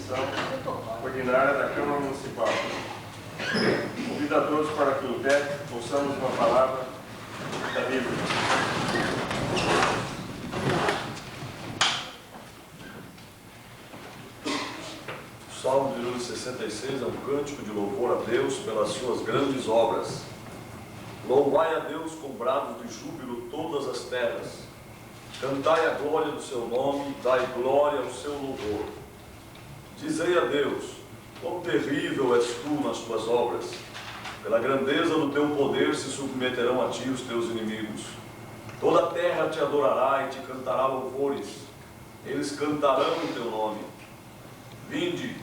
sessão ordinária da Câmara Municipal. Convido a todos para que, em pé, ouçamos uma palavra da Bíblia. O Salmo de número 66 é um cântico de louvor a Deus pelas suas grandes obras. Louvai a Deus com brados de júbilo todas as terras. Cantai a glória do seu nome, dai glória ao seu louvor. Dizei a Deus, quão terrível és tu nas tuas obras. Pela grandeza do teu poder se submeterão a ti os teus inimigos. Toda a terra te adorará e te cantará louvores. Eles cantarão o teu nome. Vinde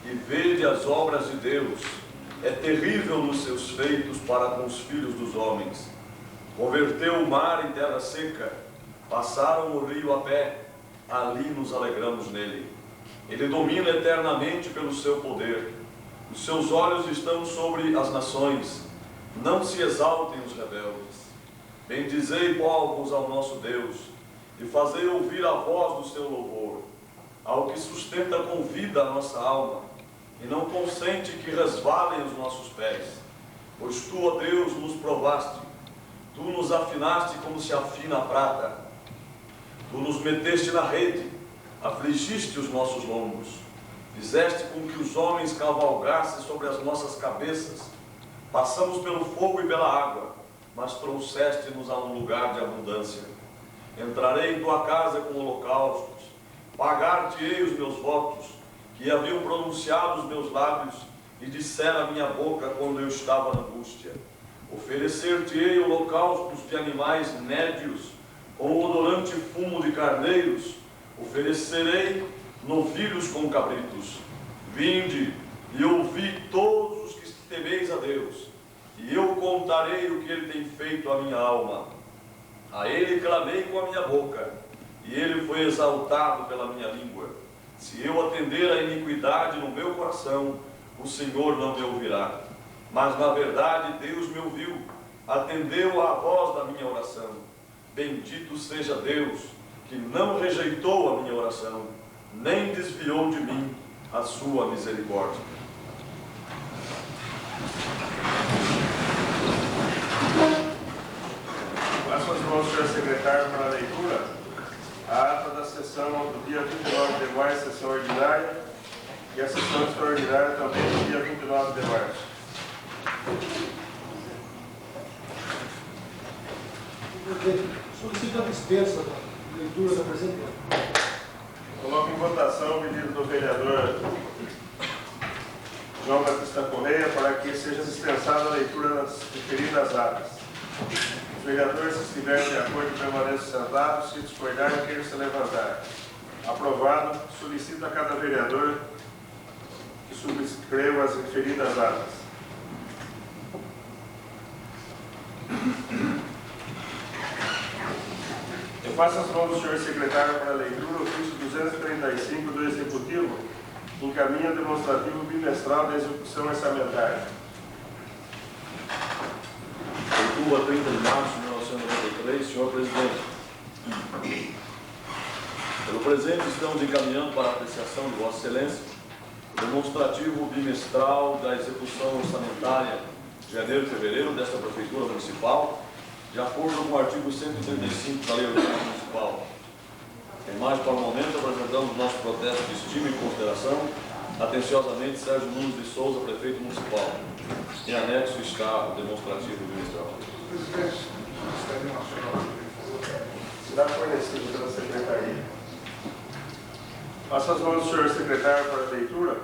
e vede as obras de Deus. É terrível nos seus feitos para com os filhos dos homens. Converteu o mar em terra seca. Passaram o rio a pé, ali nos alegramos nele. Ele domina eternamente pelo seu poder. Os seus olhos estão sobre as nações. Não se exaltem os rebeldes. Bendizei povos ao nosso Deus, e fazei ouvir a voz do seu louvor, ao que sustenta com vida a nossa alma, e não consente que resvalem os nossos pés. Pois tu, ó Deus, nos provaste, tu nos afinaste como se afina a prata. Tu nos meteste na rede, afligiste os nossos lombos, fizeste com que os homens cavalgassem sobre as nossas cabeças. Passamos pelo fogo e pela água, mas trouxeste-nos a um lugar de abundância. Entrarei em tua casa com holocaustos, pagar-te-ei os meus votos, que haviam pronunciado os meus lábios, e dissera a minha boca quando eu estava na angústia. Oferecer-te-ei holocaustos de animais nédios, com o odorante fumo de carneiros. Oferecerei novilhos com cabritos. Vinde e ouvi todos os que temeis a Deus, e eu contarei o que ele tem feito à minha alma. A ele clamei com a minha boca, e ele foi exaltado pela minha língua. Se eu atender a iniquidade no meu coração, o Senhor não me ouvirá. Mas na verdade Deus me ouviu, atendeu à voz da minha oração. Bendito seja Deus, que não rejeitou a minha oração, nem desviou de mim a sua misericórdia. Passo as mãos, senhor secretário, para a leitura. A ata da sessão do dia 29 de março, sessão ordinária, e a sessão extraordinária também do dia 29 de março. Solicito a dispensa da leitura da presente. Coloco em votação o pedido do vereador João Batista Correia para que seja dispensada a leitura das referidas atas. Os vereadores, se estiverem de acordo, permaneçam sentados. Se discordarem, queiram se levantar. Aprovado. Solicito a cada vereador que subscreva as referidas atas. Eu passo as mãos do senhor secretário para a leitura, ofício 235 do Executivo, que encaminha o demonstrativo bimestral da execução orçamentária. Boituva, 30 de março de 1993, senhor presidente. Pelo presente, estamos encaminhando para a apreciação de Vossa Excelência o demonstrativo bimestral da execução orçamentária de janeiro e fevereiro desta Prefeitura Municipal, de acordo com o artigo 135 da Lei Orgânica Municipal. Em mais, para o momento, apresentamos nosso protesto de estima e consideração. Atenciosamente, Sérgio Nunes de Souza, Prefeito Municipal. Em anexo está o demonstrativo bimestral. Presidente, será fornecido pela Secretaria. Passo as mãos do senhor secretário para a leitura.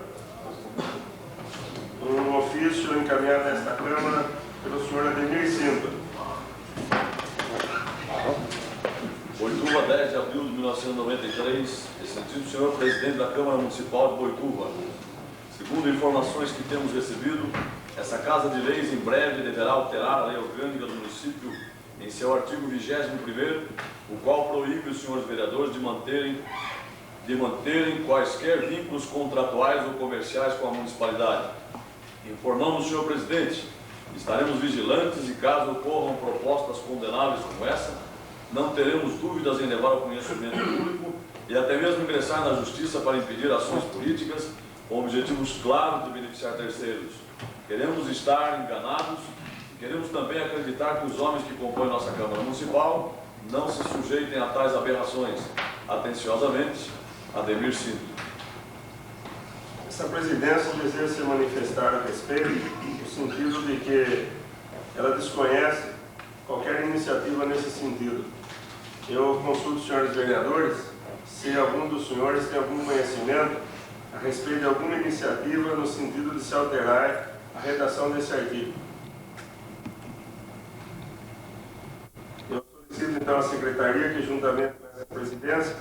Um ofício encaminhado nesta Câmara pelo senhor Ademir Sintra. Boituva, 10 de abril de 1993, excelentíssimo senhor presidente da Câmara Municipal de Boituva. Segundo informações que temos recebido, essa Casa de Leis em breve deverá alterar a lei orgânica do município em seu artigo 21º, o qual proíbe os senhores vereadores de manterem quaisquer vínculos contratuais ou comerciais com a municipalidade. Informamos o senhor presidente, estaremos vigilantes e caso ocorram propostas condenáveis como essa, não teremos dúvidas em levar ao conhecimento público e até mesmo ingressar na justiça para impedir ações políticas com objetivos claros de beneficiar terceiros. Queremos estar enganados e queremos também acreditar que os homens que compõem nossa Câmara Municipal não se sujeitem a tais aberrações. Atenciosamente, Ademir Cinto. Essa presidência deseja se manifestar a respeito, no sentido de que ela desconhece qualquer iniciativa nesse sentido. Eu consulto os senhores vereadores se algum dos senhores tem algum conhecimento a respeito de alguma iniciativa no sentido de se alterar a redação desse artigo. Eu solicito então à Secretaria que, juntamente com essa presidência,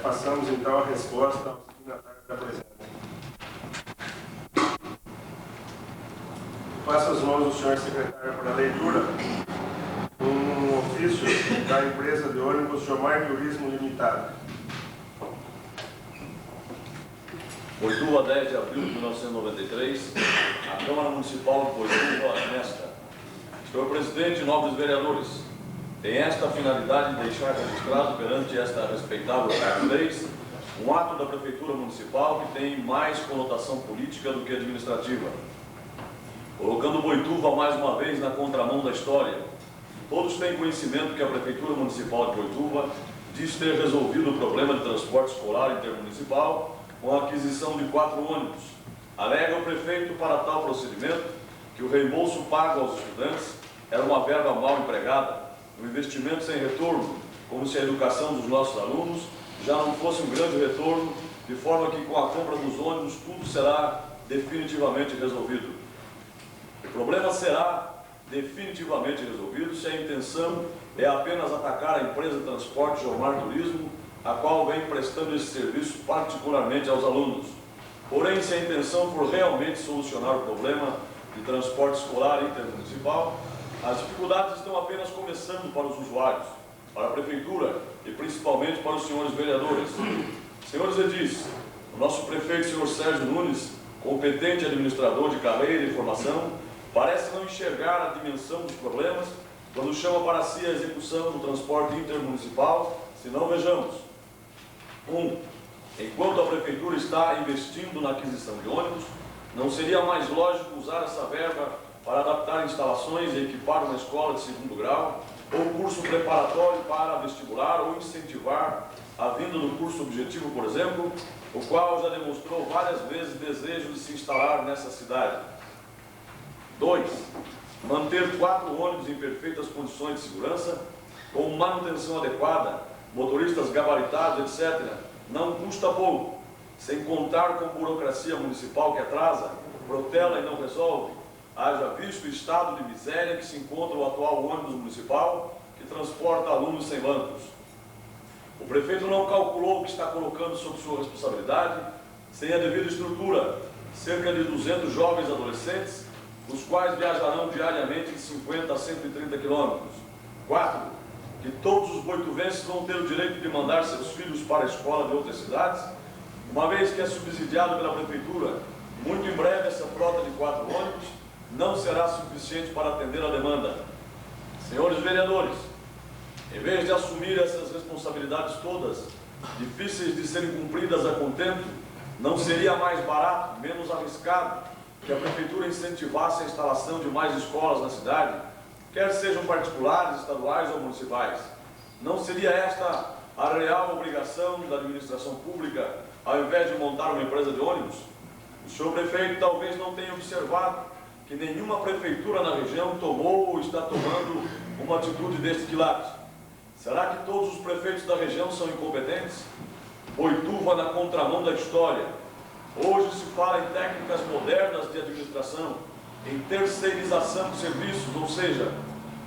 passamos então a resposta ao signatário da presença. Passo as mãos do senhor secretário para a leitura um ofício da empresa de ônibus Jomar Turismo Limitada. Boituva, 10 de abril de 1993, a Câmara Municipal de Boituva, nesta. Senhor presidente e nobres vereadores, tem esta finalidade de deixar registrado perante esta respeitável leis um ato da Prefeitura Municipal que tem mais conotação política do que administrativa. Colocando Boituva mais uma vez na contramão da história, todos têm conhecimento que a Prefeitura Municipal de Boituva diz ter resolvido o problema de transporte escolar intermunicipal com a aquisição de 4 ônibus. Alega o prefeito para tal procedimento que o reembolso pago aos estudantes era uma verba mal empregada, um investimento sem retorno, como se a educação dos nossos alunos já não fosse um grande retorno, de forma que com a compra dos ônibus tudo será definitivamente resolvido. O problema será definitivamente resolvido se a intenção é apenas atacar a empresa de transporte Jomar Turismo, a qual vem prestando esse serviço particularmente aos alunos. Porém, se a intenção for realmente solucionar o problema de transporte escolar intermunicipal, as dificuldades estão apenas começando para os usuários, para a Prefeitura e principalmente para os senhores vereadores. Senhores edis, o nosso prefeito, senhor Sérgio Nunes, competente administrador de carreira e formação, parece não enxergar a dimensão dos problemas quando chama para si a execução do transporte intermunicipal, se não vejamos. 1. Enquanto a Prefeitura está investindo na aquisição de ônibus, não seria mais lógico usar essa verba para adaptar instalações e equipar uma escola de 2º grau, ou curso preparatório para vestibular, ou incentivar a vinda do curso objetivo, por exemplo, o qual já demonstrou várias vezes desejo de se instalar nessa cidade. 2. Manter 4 ônibus em perfeitas condições de segurança, com manutenção adequada, motoristas gabaritados, etc., não custa pouco, sem contar com burocracia municipal que atrasa, protela e não resolve, haja visto o estado de miséria que se encontra o atual ônibus municipal que transporta alunos sem bancos. O prefeito não calculou o que está colocando sob sua responsabilidade, sem a devida estrutura, cerca de 200 jovens adolescentes, os quais viajarão diariamente de 50 a 130 quilômetros. 4. Que todos os boituvenses vão ter o direito de mandar seus filhos para a escola de outras cidades, uma vez que é subsidiado pela Prefeitura. Muito em breve, essa frota de 4 ônibus não será suficiente para atender a demanda. Senhores vereadores, em vez de assumir essas responsabilidades todas, difíceis de serem cumpridas a contento, não seria mais barato, menos arriscado, que a Prefeitura incentivasse a instalação de mais escolas na cidade, quer sejam particulares, estaduais ou municipais? Não seria esta a real obrigação da administração pública, ao invés de montar uma empresa de ônibus? O senhor prefeito talvez não tenha observado que nenhuma prefeitura na região tomou ou está tomando uma atitude deste quilate. Será que todos os prefeitos da região são incompetentes? Boituva na contramão da história. Hoje se fala em técnicas modernas de administração, em terceirização de serviços, ou seja,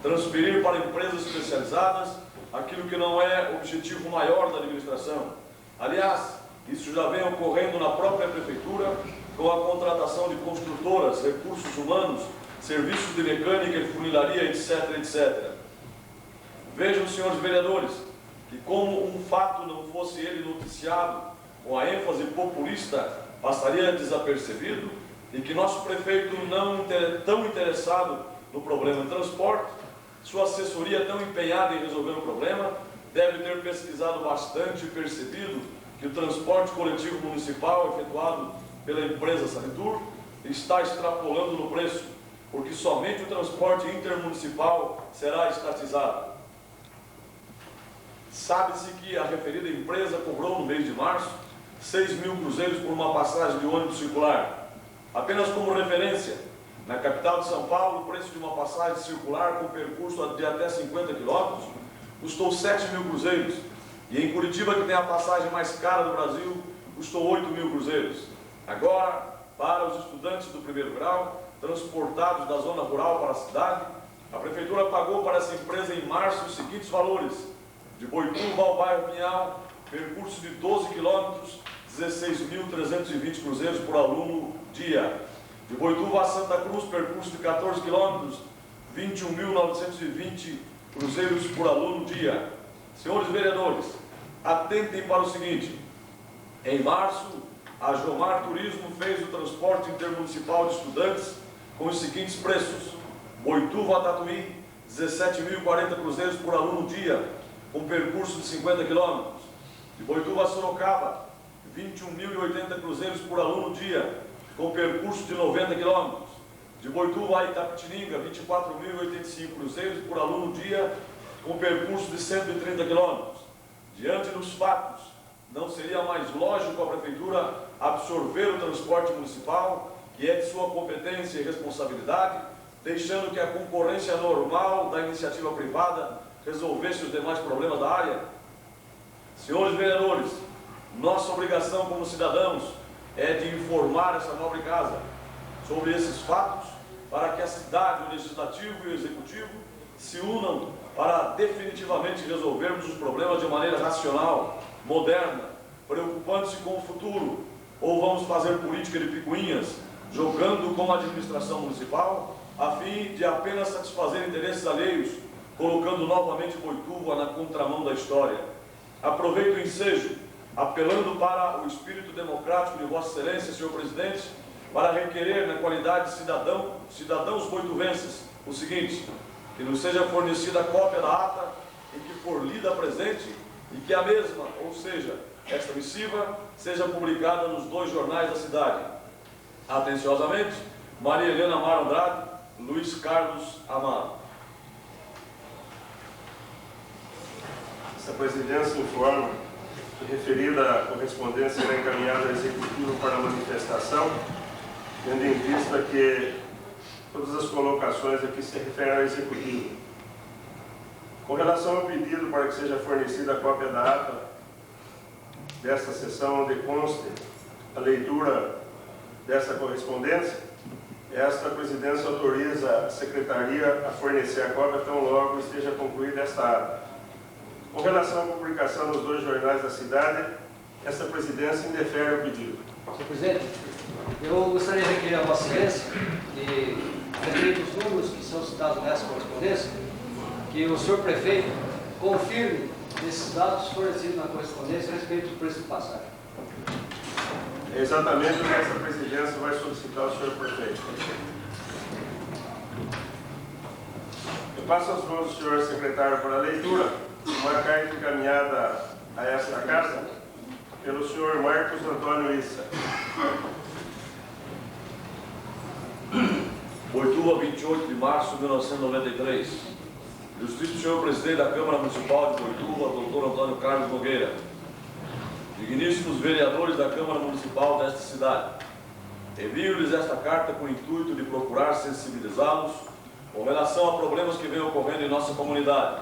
transferir para empresas especializadas aquilo que não é objetivo maior da administração. Aliás, isso já vem ocorrendo na própria Prefeitura, com a contratação de construtoras, recursos humanos, serviços de mecânica e funilaria, etc., etc. Vejam, senhores vereadores, que como um fato não fosse ele noticiado, com a ênfase populista, passaria desapercebido, e que nosso prefeito, não tão interessado no problema de transporte, sua assessoria tão empenhada em resolver o problema, deve ter pesquisado bastante e percebido que o transporte coletivo municipal efetuado pela empresa Sanitur está extrapolando no preço, porque somente o transporte intermunicipal será estatizado. Sabe-se que a referida empresa cobrou no mês de março 6.000 cruzeiros por uma passagem de ônibus circular. Apenas como referência, na capital de São Paulo, o preço de uma passagem circular com percurso de até 50 quilômetros custou 7.000 cruzeiros. E em Curitiba, que tem a passagem mais cara do Brasil, custou 8.000 cruzeiros. Agora, para os estudantes do primeiro grau, transportados da zona rural para a cidade, a Prefeitura pagou para essa empresa em março os seguintes valores: de Boituva ao bairro Pinhal, percurso de 12 quilômetros, 16.320 cruzeiros por aluno dia. De Boituva a Santa Cruz, percurso de 14 quilômetros, 21.920 cruzeiros por aluno dia. Senhores vereadores, atentem para o seguinte: em março, a Jomar Turismo fez o transporte intermunicipal de estudantes com os seguintes preços: Boituva a Tatuí, 17.040 cruzeiros por aluno dia, com percurso de 50 quilômetros. De Boituva a Sorocaba, 21.080 cruzeiros por aluno dia, com percurso de 90 quilômetros. De Boituva a Itapetininga, 24.085 cruzeiros por aluno dia, com percurso de 130 quilômetros. Diante dos fatos, não seria mais lógico a Prefeitura absorver o transporte municipal, que é de sua competência e responsabilidade, deixando que a concorrência normal da iniciativa privada resolvesse os demais problemas da área? Senhores vereadores, nossa obrigação como cidadãos é de informar essa nobre casa sobre esses fatos, para que a cidade, o legislativo e o executivo se unam para definitivamente resolvermos os problemas de maneira racional, moderna, preocupando-se com o futuro. Ou vamos fazer política de picuinhas, jogando com a administração municipal, a fim de apenas satisfazer interesses alheios, colocando novamente Boituva na contramão da história. Aproveito o ensejo, apelando para o espírito democrático de Vossa Excelência, senhor presidente, para requerer, na qualidade de cidadãos boituvenses, o seguinte: que nos seja fornecida a cópia da ata em que for lida a presente e que a mesma, ou seja, esta missiva, seja publicada nos 2 jornais da cidade. Atenciosamente, Maria Helena Amaro Andrade, Luiz Carlos Amaro. Essa presidência informa que referida correspondência será encaminhada ao Executivo para manifestação, tendo em vista que todas as colocações aqui se referem ao Executivo. Com relação ao pedido para que seja fornecida a cópia da ata desta sessão, onde conste a leitura desta correspondência, esta presidência autoriza a Secretaria a fornecer a cópia tão logo esteja concluída esta ata. Com relação à publicação nos 2 jornais da cidade, esta presidência indefere o pedido. Senhor presidente, eu gostaria de requerer a Vossa Excelência, que, referente aos números que são citados nessa correspondência, que o senhor prefeito confirme esses dados fornecidos na correspondência a respeito do preço de passagem. É exatamente o que essa presidência vai solicitar ao senhor prefeito. Eu passo às mãos do senhor secretário para a leitura uma carta encaminhada a esta casa pelo senhor Marcos Antônio Issa. Boituva, 28 de março de 1993. Justiça, senhor presidente da Câmara Municipal de Boituva, doutor Antônio Carlos Nogueira. Digníssimos vereadores da Câmara Municipal desta cidade, envio-lhes esta carta com o intuito de procurar sensibilizá-los com relação a problemas que vêm ocorrendo em nossa comunidade.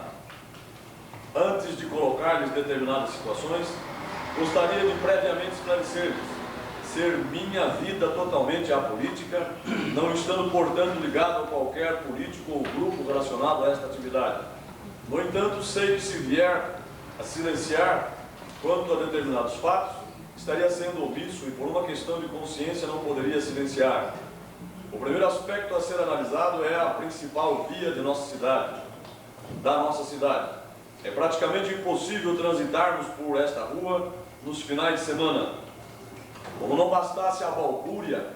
Antes de colocar-lhes determinadas situações, gostaria de previamente esclarecer-lhes ser minha vida totalmente apolítica, não estando, portanto, ligado a qualquer político ou grupo relacionado a esta atividade. No entanto, sei que se vier a silenciar quanto a determinados fatos, estaria sendo omisso e por uma questão de consciência não poderia silenciar. O primeiro aspecto a ser analisado é a principal via de nossa cidade, da nossa cidade. É praticamente impossível transitarmos por esta rua nos finais de semana. Como não bastasse a balbúrdia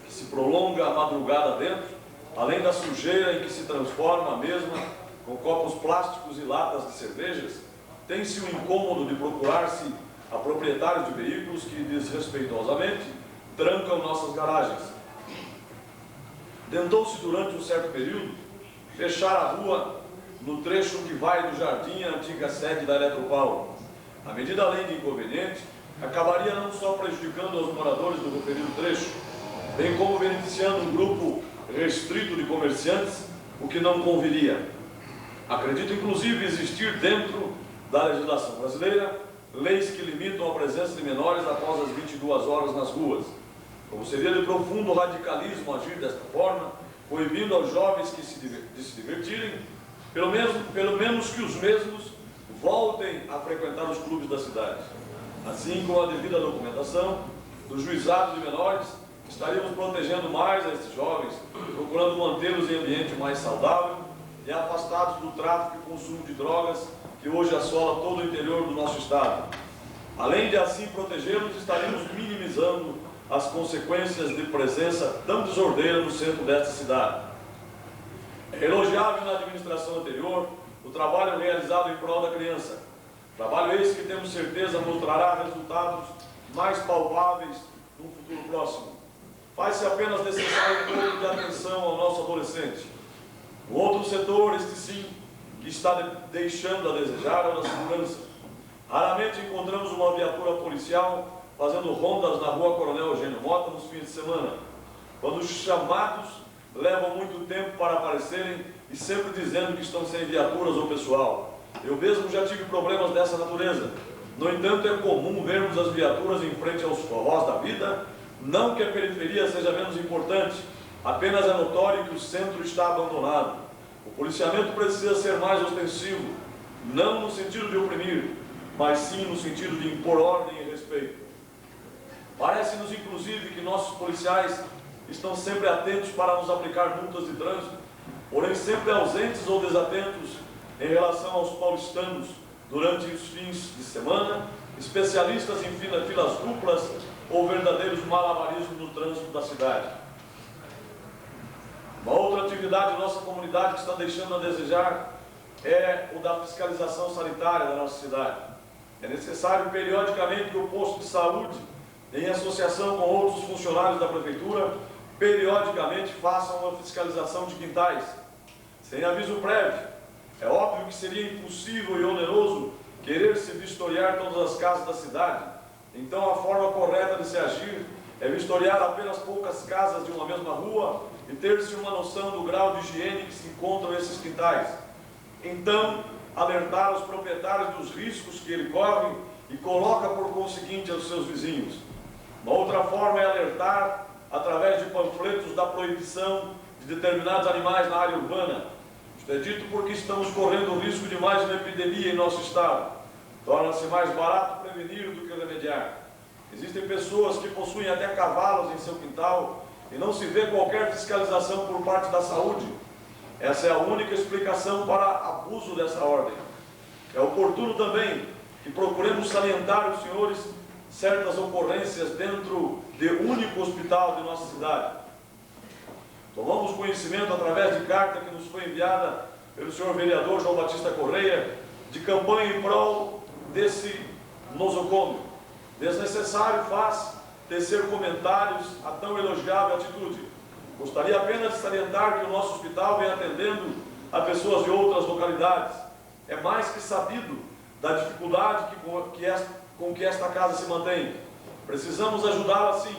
que se prolonga a madrugada dentro, além da sujeira em que se transforma a mesma, com copos plásticos e latas de cervejas, tem-se o incômodo de procurar-se a proprietários de veículos que desrespeitosamente trancam nossas garagens. Tentou-se durante um certo período fechar a rua no trecho que vai do jardim à antiga sede da Eletropaulo. A medida, além de inconveniente, acabaria não só prejudicando os moradores do referido trecho, bem como beneficiando um grupo restrito de comerciantes, o que não conviria. Acredito, inclusive, existir dentro da legislação brasileira leis que limitam a presença de menores após as 22 horas nas ruas. Como seria de profundo radicalismo agir desta forma, proibindo aos jovens de se divertirem, pelo menos que os mesmos voltem a frequentar os clubes da cidade. Assim, com a devida documentação do juizado de menores, estaríamos protegendo mais a estes jovens, procurando mantê-los em ambiente mais saudável e afastados do tráfico e consumo de drogas que hoje assola todo o interior do nosso estado. Além de assim protegê-los, estaríamos minimizando as consequências de presença tão desordeira no centro desta cidade. É elogiável na administração anterior o trabalho realizado em prol da criança. Trabalho esse que temos certeza mostrará resultados mais palpáveis no futuro próximo. Faz-se apenas necessário um pouco de atenção ao nosso adolescente. O outro setor, este sim, que está deixando a desejar é o da segurança. Raramente encontramos uma viatura policial fazendo rondas na rua Coronel Eugênio Mota nos fins de semana, quando os chamados levam muito tempo para aparecerem e sempre dizendo que estão sem viaturas ou pessoal. Eu mesmo já tive problemas dessa natureza. No entanto, é comum vermos as viaturas em frente aos forrós da vida, não que a periferia seja menos importante, apenas é notório que o centro está abandonado. O policiamento precisa ser mais ostensivo, não no sentido de oprimir, mas sim no sentido de impor ordem e respeito. Parece-nos, inclusive, que nossos policiais estão sempre atentos para nos aplicar multas de trânsito, porém sempre ausentes ou desatentos em relação aos paulistanos durante os fins de semana, especialistas em filas duplas ou verdadeiros malabarismos no trânsito da cidade. Uma outra atividade da nossa comunidade que está deixando a desejar é o da fiscalização sanitária da nossa cidade. É necessário periodicamente que o posto de saúde, em associação com outros funcionários da prefeitura, periodicamente façam uma fiscalização de quintais, sem aviso prévio. É óbvio que seria impossível e oneroso querer se vistoriar todas as casas da cidade. Então, a forma correta de se agir é vistoriar apenas poucas casas de uma mesma rua e ter-se uma noção do grau de higiene que se encontram esses quintais. Então, alertar os proprietários dos riscos que ele corre e coloca, por conseguinte, aos seus vizinhos. Uma outra forma é alertar através de panfletos da proibição de determinados animais na área urbana. Isto é dito porque estamos correndo o risco de mais uma epidemia em nosso estado. Torna-se mais barato prevenir do que remediar. Existem pessoas que possuem até cavalos em seu quintal e não se vê qualquer fiscalização por parte da saúde. Essa é a única explicação para abuso dessa ordem. É oportuno também que procuremos salientar os senhores certas ocorrências dentro de único hospital de nossa cidade. Tomamos conhecimento, através de carta que nos foi enviada pelo senhor vereador João Batista Correia, de campanha em prol desse nosocômio. Desnecessário faz tecer comentários a tão elogiável atitude. Gostaria apenas de salientar que o nosso hospital vem atendendo a pessoas de outras localidades. É mais que sabido da dificuldade com que esta casa se mantém. Precisamos ajudá-la sim,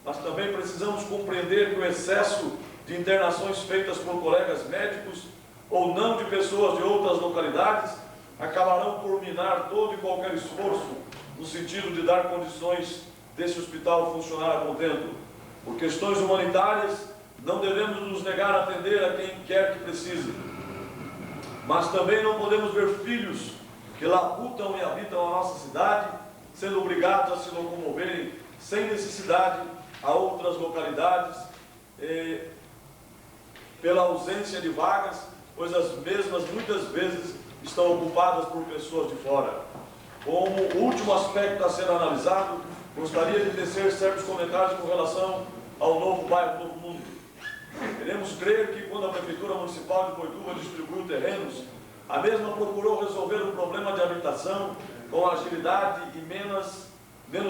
mas também precisamos compreender que o excesso de internações feitas por colegas médicos ou não de pessoas de outras localidades acabarão por minar todo e qualquer esforço no sentido de dar condições desse hospital funcionar a contento. Por questões humanitárias, não devemos nos negar a atender a quem quer que precise. Mas também não podemos ver filhos que labutam e habitam a nossa cidade, sendo obrigados a se locomoverem sem necessidade a outras localidades, pela ausência de vagas, pois as mesmas muitas vezes estão ocupadas por pessoas de fora. Como último aspecto a ser analisado, gostaria de tecer certos comentários com relação ao novo bairro Novo Mundo. Queremos crer que quando a Prefeitura Municipal de Boituva distribuiu terrenos, a mesma procurou resolver o problema de habitação com agilidade e menos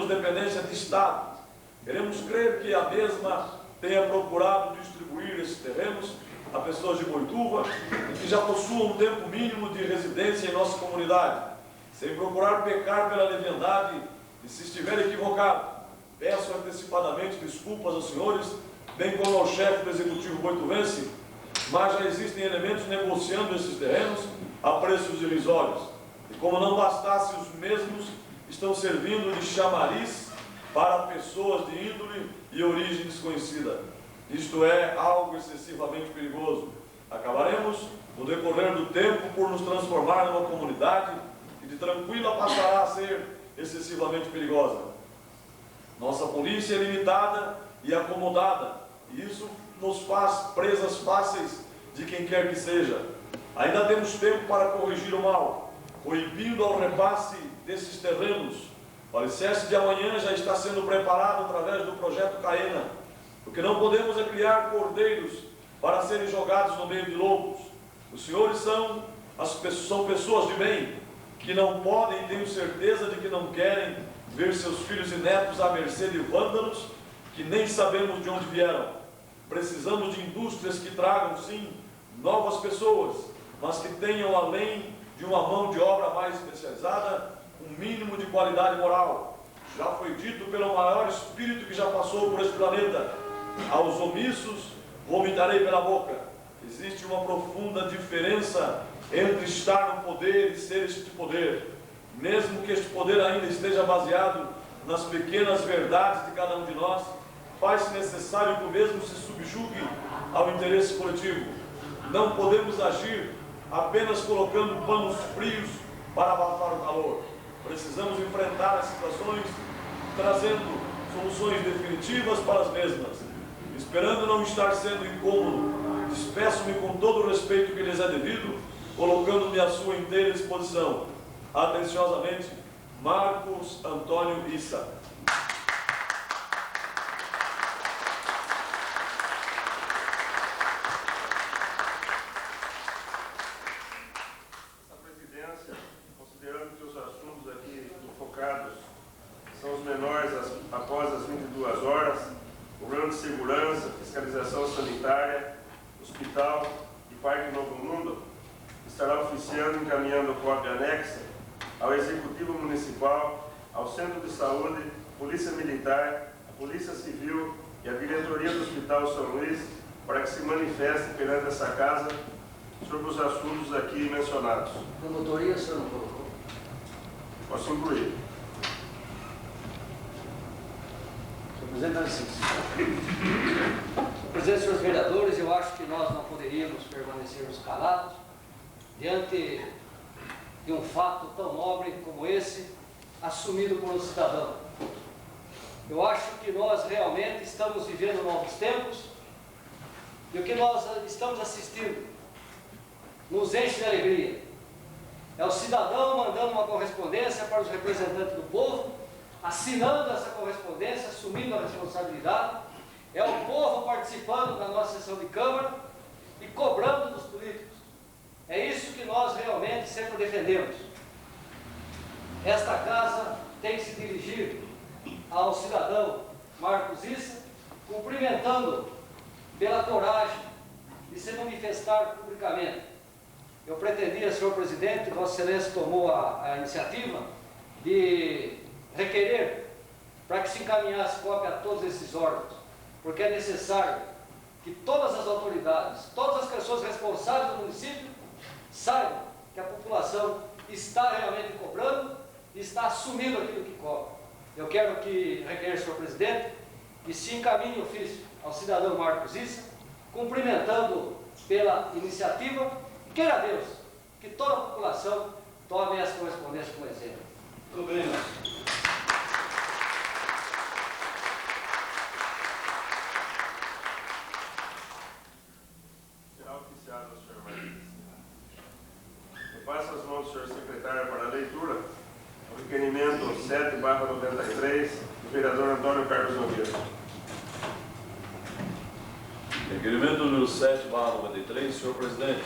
dependência de Estado. Queremos crer que a mesma tenha procurado distribuir esses terrenos a pessoas de Boituva e que já possuam um tempo mínimo de residência em nossa comunidade, sem procurar pecar pela leviandade, e se estiver equivocado, peço antecipadamente desculpas aos senhores, bem como ao chefe do Executivo boituvense, mas já existem elementos negociando esses terrenos a preços irrisórios. E como não bastasse, os mesmos estão servindo de chamariz para pessoas de índole e origem desconhecida. Isto é algo excessivamente perigoso. Acabaremos, no decorrer do tempo, por nos transformar numa comunidade que de tranquila passará a ser excessivamente perigosa. Nossa polícia é limitada e acomodada, e isso nos faz presas fáceis de quem quer que seja. Ainda temos tempo para corrigir o mal, proibindo ao repasse desses terrenos. O alicerce de amanhã já está sendo preparado através do projeto Caena, porque não podemos é criar cordeiros para serem jogados no meio de lobos. Os senhores são pessoas de bem, que não podem e tenho certeza de que não querem ver seus filhos e netos à mercê de vândalos que nem sabemos de onde vieram. Precisamos de indústrias que tragam, sim, novas pessoas, mas que tenham, além de uma mão de obra mais especializada, um mínimo de qualidade moral. Já foi dito pelo maior espírito que já passou por esse planeta: aos omissos vomitarei pela boca. Existe uma profunda diferença entre estar no poder e ser este poder. Mesmo que este poder ainda esteja baseado nas pequenas verdades de cada um de nós, faz-se necessário que o mesmo se subjugue ao interesse coletivo. Não podemos agir apenas colocando panos frios para abafar o calor. Precisamos enfrentar as situações trazendo soluções definitivas para as mesmas. Esperando não estar sendo incômodo, despeço-me com todo o respeito que lhes é devido, colocando-me à sua inteira disposição. Atenciosamente, Marcos Antônio Issa. A presidência, considerando que os assuntos aqui enfocados são os menores após as 22 horas, problema de segurança, fiscalização sanitária, hospital e Parque Novo Mundo, estará oficiando e encaminhando cópia anexa ao Executivo Municipal, ao Centro de Saúde, Polícia Militar, a Polícia Civil e a Diretoria do Hospital São Luís, para que se manifeste perante essa casa sobre os assuntos aqui mencionados. Promotoria, o senhor não colocou? Posso incluir. Senhor presidente, dá licença. Senhor presidente, senhores vereadores, eu acho que nós não poderíamos permanecermos calados diante de um fato tão nobre como esse, assumido por um cidadão. Eu acho que nós realmente estamos vivendo novos tempos, e o que nós estamos assistindo nos enche de alegria. É o cidadão mandando uma correspondência para os representantes do povo, assinando essa correspondência, assumindo a responsabilidade. É o povo participando da nossa sessão de Câmara e cobrando dos políticos. É isso que nós realmente sempre defendemos. Esta casa tem que se dirigir ao cidadão Marcos Issa, cumprimentando pela coragem de se manifestar publicamente. Eu pretendia, senhor presidente, Vossa Excelência tomou a iniciativa de requerer para que se encaminhasse cópia a todos esses órgãos, porque é necessário que todas as autoridades, todas as pessoas responsáveis do município saibam que a população está realmente cobrando e está assumindo aquilo que cobra. Eu quero que requer, senhor presidente, que se encaminhe ofício ao cidadão Marcos Issa, cumprimentando pela iniciativa, e queira Deus que toda a população tome essa correspondência como exemplo. Tudo bem. Será oficiado ao senhor Martins. Eu passo as mãos do senhor secretário para a leitura o requerimento 7/93 do vereador Antônio Carlos Nogueira. Requerimento número 7/93, senhor presidente.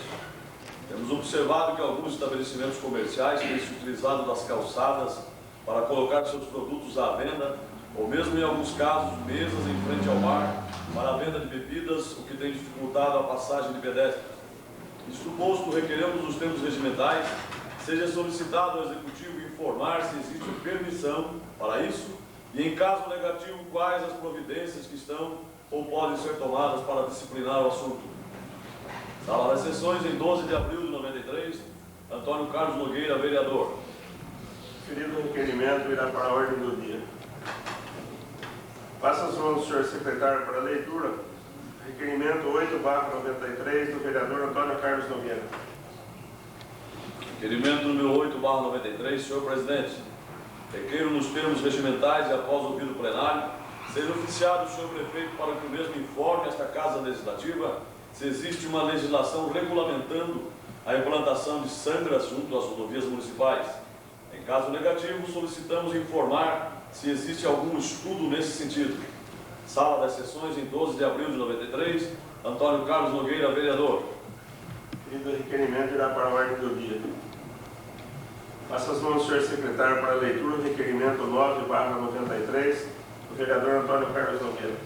Temos observado que alguns estabelecimentos comerciais têm se utilizado das calçadas para colocar seus produtos à venda, ou mesmo em alguns casos, mesas em frente ao mar para a venda de bebidas, o que tem dificultado a passagem de pedestres. Isto posto, requeremos nos termos regimentais, seja solicitado ao Executivo informar se existe permissão para isso e, em caso negativo, quais as providências que estão ou podem ser tomadas para disciplinar o assunto. Sala das Sessões, em 12 de abril de 93, Antônio Carlos Nogueira, vereador. Referido requerimento irá para a ordem do dia. Passa as mãos do senhor secretário para a leitura. Requerimento 8/93 do vereador Antônio Carlos Nogueira. Requerimento número 8/93, senhor presidente. Requeiro nos termos regimentais e após ouvido o plenário, seja oficiado o senhor prefeito para que o mesmo informe esta Casa Legislativa se existe uma legislação regulamentando a implantação de sangras junto às rodovias municipais. Em caso negativo, solicitamos informar se existe algum estudo nesse sentido. Sala das Sessões, em 12 de abril de 93, Antônio Carlos Nogueira, vereador. Referido requerimento irá para a ordem do dia. Passa as mãos do senhor secretário para a leitura do requerimento 9/93 do vereador Antônio Carlos Nogueira.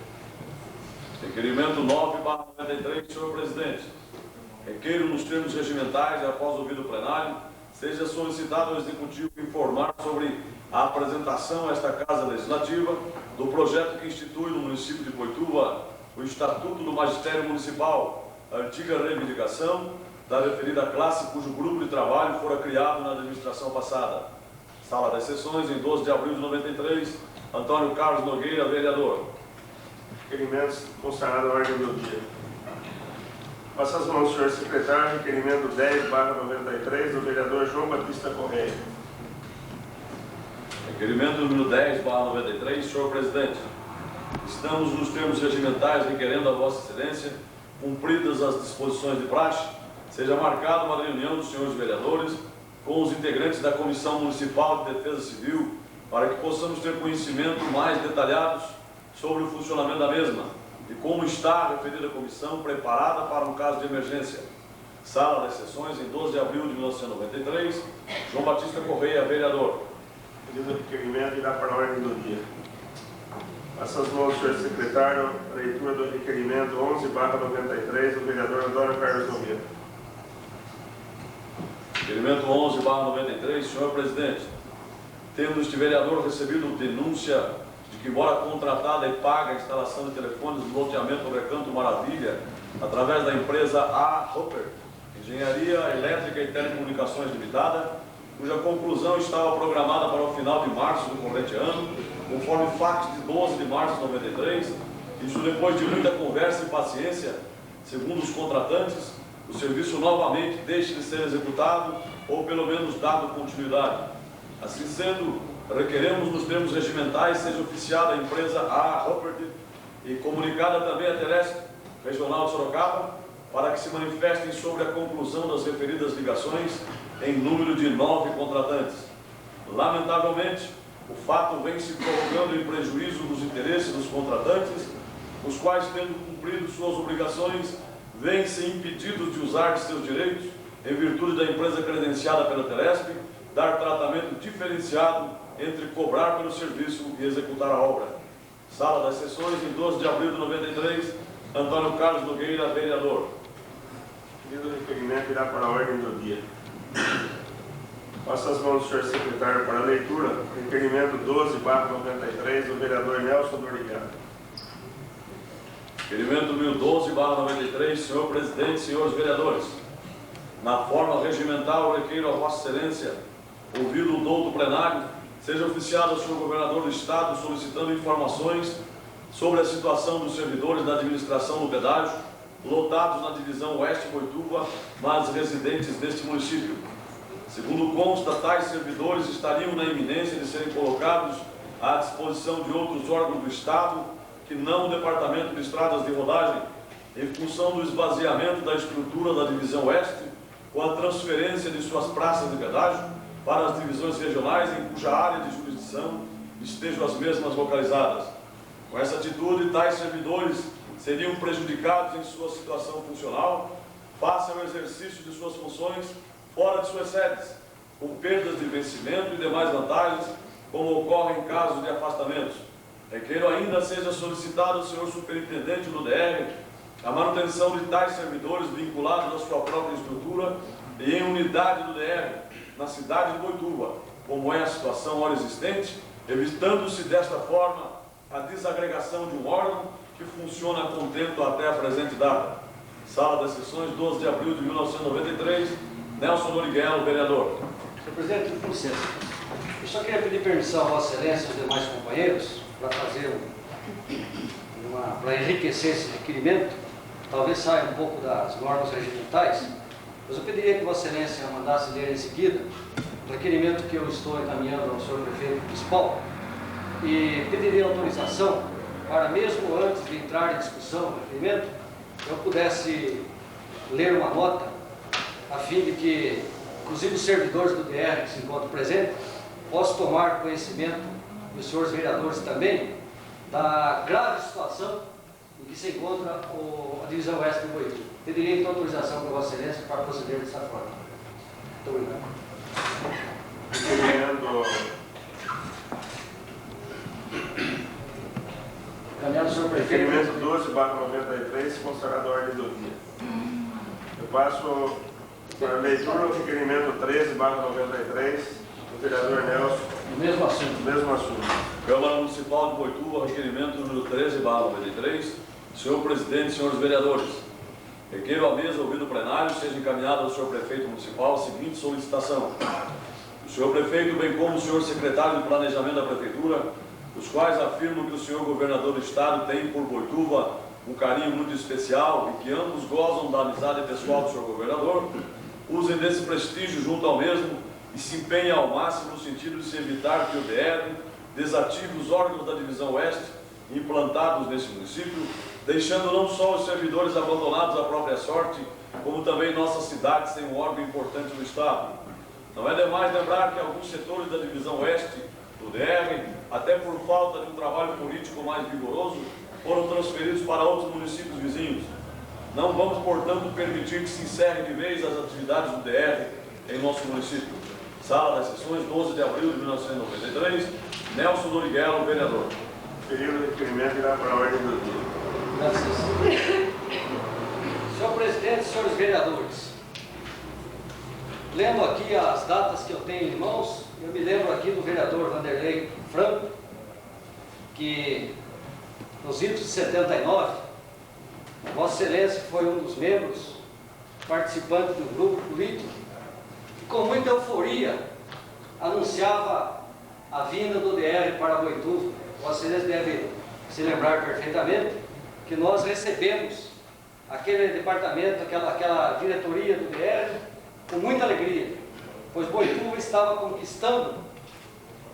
Requerimento 9/93, senhor presidente. Requeiro nos termos regimentais e após ouvido o plenário, seja solicitado ao Executivo informar sobre a apresentação a esta Casa Legislativa do projeto que institui no município de Boituva o Estatuto do Magistério Municipal, a antiga reivindicação da referida classe cujo grupo de trabalho fora criado na administração passada. Sala das Sessões, em 12 de abril de 93, Antônio Carlos Nogueira, vereador. Requerimentos constanados à ordem do dia. Passa as mãos do senhor secretário, requerimento 10/93 do vereador João Batista Correia. Requerimento número 10/93, senhor presidente. Estamos nos termos regimentais requerendo a Vossa Excelência, cumpridas as disposições de praxe, seja marcada uma reunião dos senhores vereadores com os integrantes da Comissão Municipal de Defesa Civil para que possamos ter conhecimento mais detalhados sobre o funcionamento da mesma e como está a referida comissão preparada para um caso de emergência. Sala das Sessões, em 12 de abril de 1993, João Batista Correia, vereador. Pedido requerimento irá para a ordem do dia. Passa as mãos do senhor secretário a leitura do requerimento 11/93 do vereador Antônio Carlos Nogueira. Requerimento 11/93, senhor presidente. Tendo este vereador recebido denúncia de que, embora contratada e paga a instalação de telefones no loteamento do Recanto Maravilha, através da empresa A. Hopper, Engenharia Elétrica e Telecomunicações Limitada, cuja conclusão estava programada para o final de março do corrente ano, conforme fax de 12 de março de 93, isso depois de muita conversa e paciência, segundo os contratantes, o serviço novamente deixe de ser executado ou pelo menos dado continuidade. Assim sendo, requeremos nos termos regimentais seja oficiada a empresa A. Hopper e comunicada também a Telesp Regional de Sorocaba para que se manifestem sobre a conclusão das referidas ligações em número de 9 contratantes. Lamentavelmente, o fato vem se prorrogando em prejuízo dos interesses dos contratantes, os quais, tendo cumprido suas obrigações, vêm-se impedidos de usar de seus direitos, em virtude da empresa credenciada pela Telesp, dar tratamento diferenciado entre cobrar pelo serviço e executar a obra. Sala das Sessões, em 12 de abril de 93, Antônio Carlos Nogueira, vereador. Pedido requerimento irá para a ordem do dia. Passa as mãos do senhor secretário para a leitura, requerimento 12/93 do vereador Nelson Dorigado. Requerimento 1012/93, senhor presidente, senhores vereadores. Na forma regimental, requeiro a Vossa Excelência, ouvido o douto plenário, seja oficiado ao senhor governador do Estado solicitando informações sobre a situação dos servidores da administração do pedágio, lotados na divisão Oeste Boituva, mas residentes neste município. Segundo consta, tais servidores estariam na iminência de serem colocados à disposição de outros órgãos do Estado, que não o Departamento de Estradas de Rodagem, em função do esvaziamento da estrutura da divisão Oeste, com a transferência de suas praças de pedágio para as divisões regionais em cuja área de jurisdição estejam as mesmas localizadas. Com essa atitude, tais servidores seriam prejudicados em sua situação funcional, façam o exercício de suas funções fora de suas sedes, com perdas de vencimento e demais vantagens, como ocorre em caso de afastamentos. Requeiro ainda seja solicitado ao senhor superintendente do DR a manutenção de tais servidores vinculados à sua própria estrutura e em unidade do DR, na cidade de Boituva, como é a situação ora existente, evitando-se desta forma a desagregação de um órgão que funciona a contento até a presente data. Sala das Sessões, 12 de abril de 1993, Nelson Doriguelo, vereador. Senhor presidente, com licença. Eu só queria pedir permissão a Vossa Excelência e aos demais companheiros para fazer para enriquecer esse requerimento, talvez saia um pouco das normas regimentais, mas eu pediria que Vossa Excelência mandasse ler em seguida o requerimento que eu estou encaminhando ao senhor prefeito municipal e pediria autorização para, mesmo antes de entrar em discussão do requerimento, eu pudesse ler uma nota a fim de que, inclusive, os servidores do DR que se encontram presentes possam tomar conhecimento, e os senhores vereadores também, da grave situação em que se encontra a divisão oeste do Boituva. Pediria então autorização para Vossa Excelência para proceder dessa forma. Muito obrigado. Caminhado, senhor prefeito. Requerimento 12/93, considerado a ordem do dia. Eu passo para a leitura o requerimento 13/93, do vereador Nelson. O mesmo assunto. Mesmo assunto. Câmara Municipal de Boituva, requerimento número 13/93. Senhor presidente, senhores vereadores, requeiro à mesa, ouvido o plenário, seja encaminhado ao senhor prefeito municipal a seguinte solicitação. O senhor prefeito, bem como o senhor secretário de planejamento da prefeitura, os quais afirmam que o senhor governador do estado tem por Boituva um carinho muito especial e que ambos gozam da amizade pessoal do senhor governador, usem desse prestígio junto ao mesmo e se empenhem ao máximo no sentido de se evitar que o DR desative os órgãos da divisão oeste implantados nesse município, deixando não só os servidores abandonados à própria sorte, como também nossa cidade sem um órgão importante no estado. Não é demais lembrar que alguns setores da divisão oeste do DR, até por falta de um trabalho político mais vigoroso, foram transferidos para outros municípios vizinhos. Não vamos, portanto, permitir que se encerrem de vez as atividades do DR em nosso município. Sala das Sessões, 12 de abril de 1993, Nelson Doriguelo, vereador. Período de requerimento irá para a ordem do dia. Graças. Senhor presidente, senhores vereadores, lendo aqui as datas que eu tenho em mãos, eu me lembro aqui do vereador Vanderlei Franco, que nos idos de 79, Vossa Excelência foi um dos membros participantes do grupo político que com muita euforia anunciava a vinda do DR para Boituva. Vossa Excelência deve se lembrar perfeitamente que nós recebemos aquele departamento, aquela diretoria do DR com muita alegria, pois Boituva estava conquistando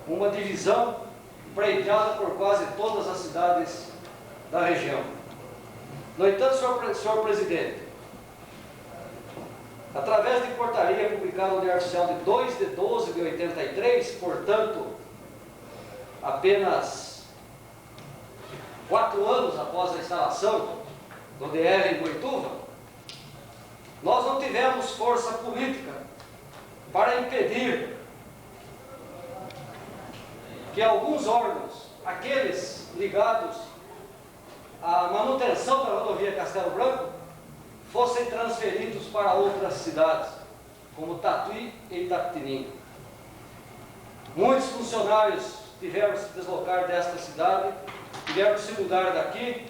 uma divisão preiteada por quase todas as cidades da região. No entanto, senhor presidente, através de portaria publicada no Diário Oficial de 2 de 12 de 83, portanto, apenas 4 anos após a instalação do DR em Boituva, nós não tivemos força política para impedir que alguns órgãos, aqueles ligados à manutenção da rodovia Castelo Branco, fossem transferidos para outras cidades, como Tatuí e Itapetininga. Muitos funcionários tiveram que se deslocar desta cidade, tiveram que se mudar daqui,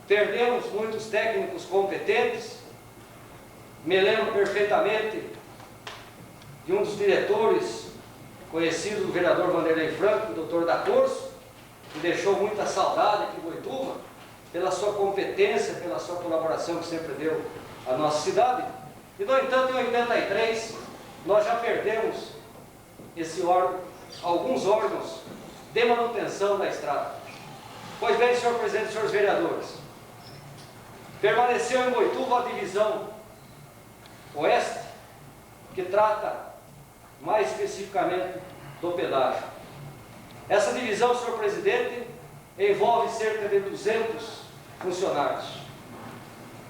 perdemos muitos técnicos competentes. Me lembro perfeitamente de um dos diretores conhecido do vereador Vanderlei Franco, o doutor da Corso, que deixou muita saudade aqui em Boituva, pela sua competência, pela sua colaboração que sempre deu à nossa cidade. E, no entanto, em 83, nós já perdemos esse órgão, alguns órgãos de manutenção da estrada. Pois bem, senhor presidente e senhores vereadores, permaneceu em Boituva a divisão oeste, que trata mais especificamente do pedágio. Essa divisão, senhor presidente, envolve cerca de 200 funcionários.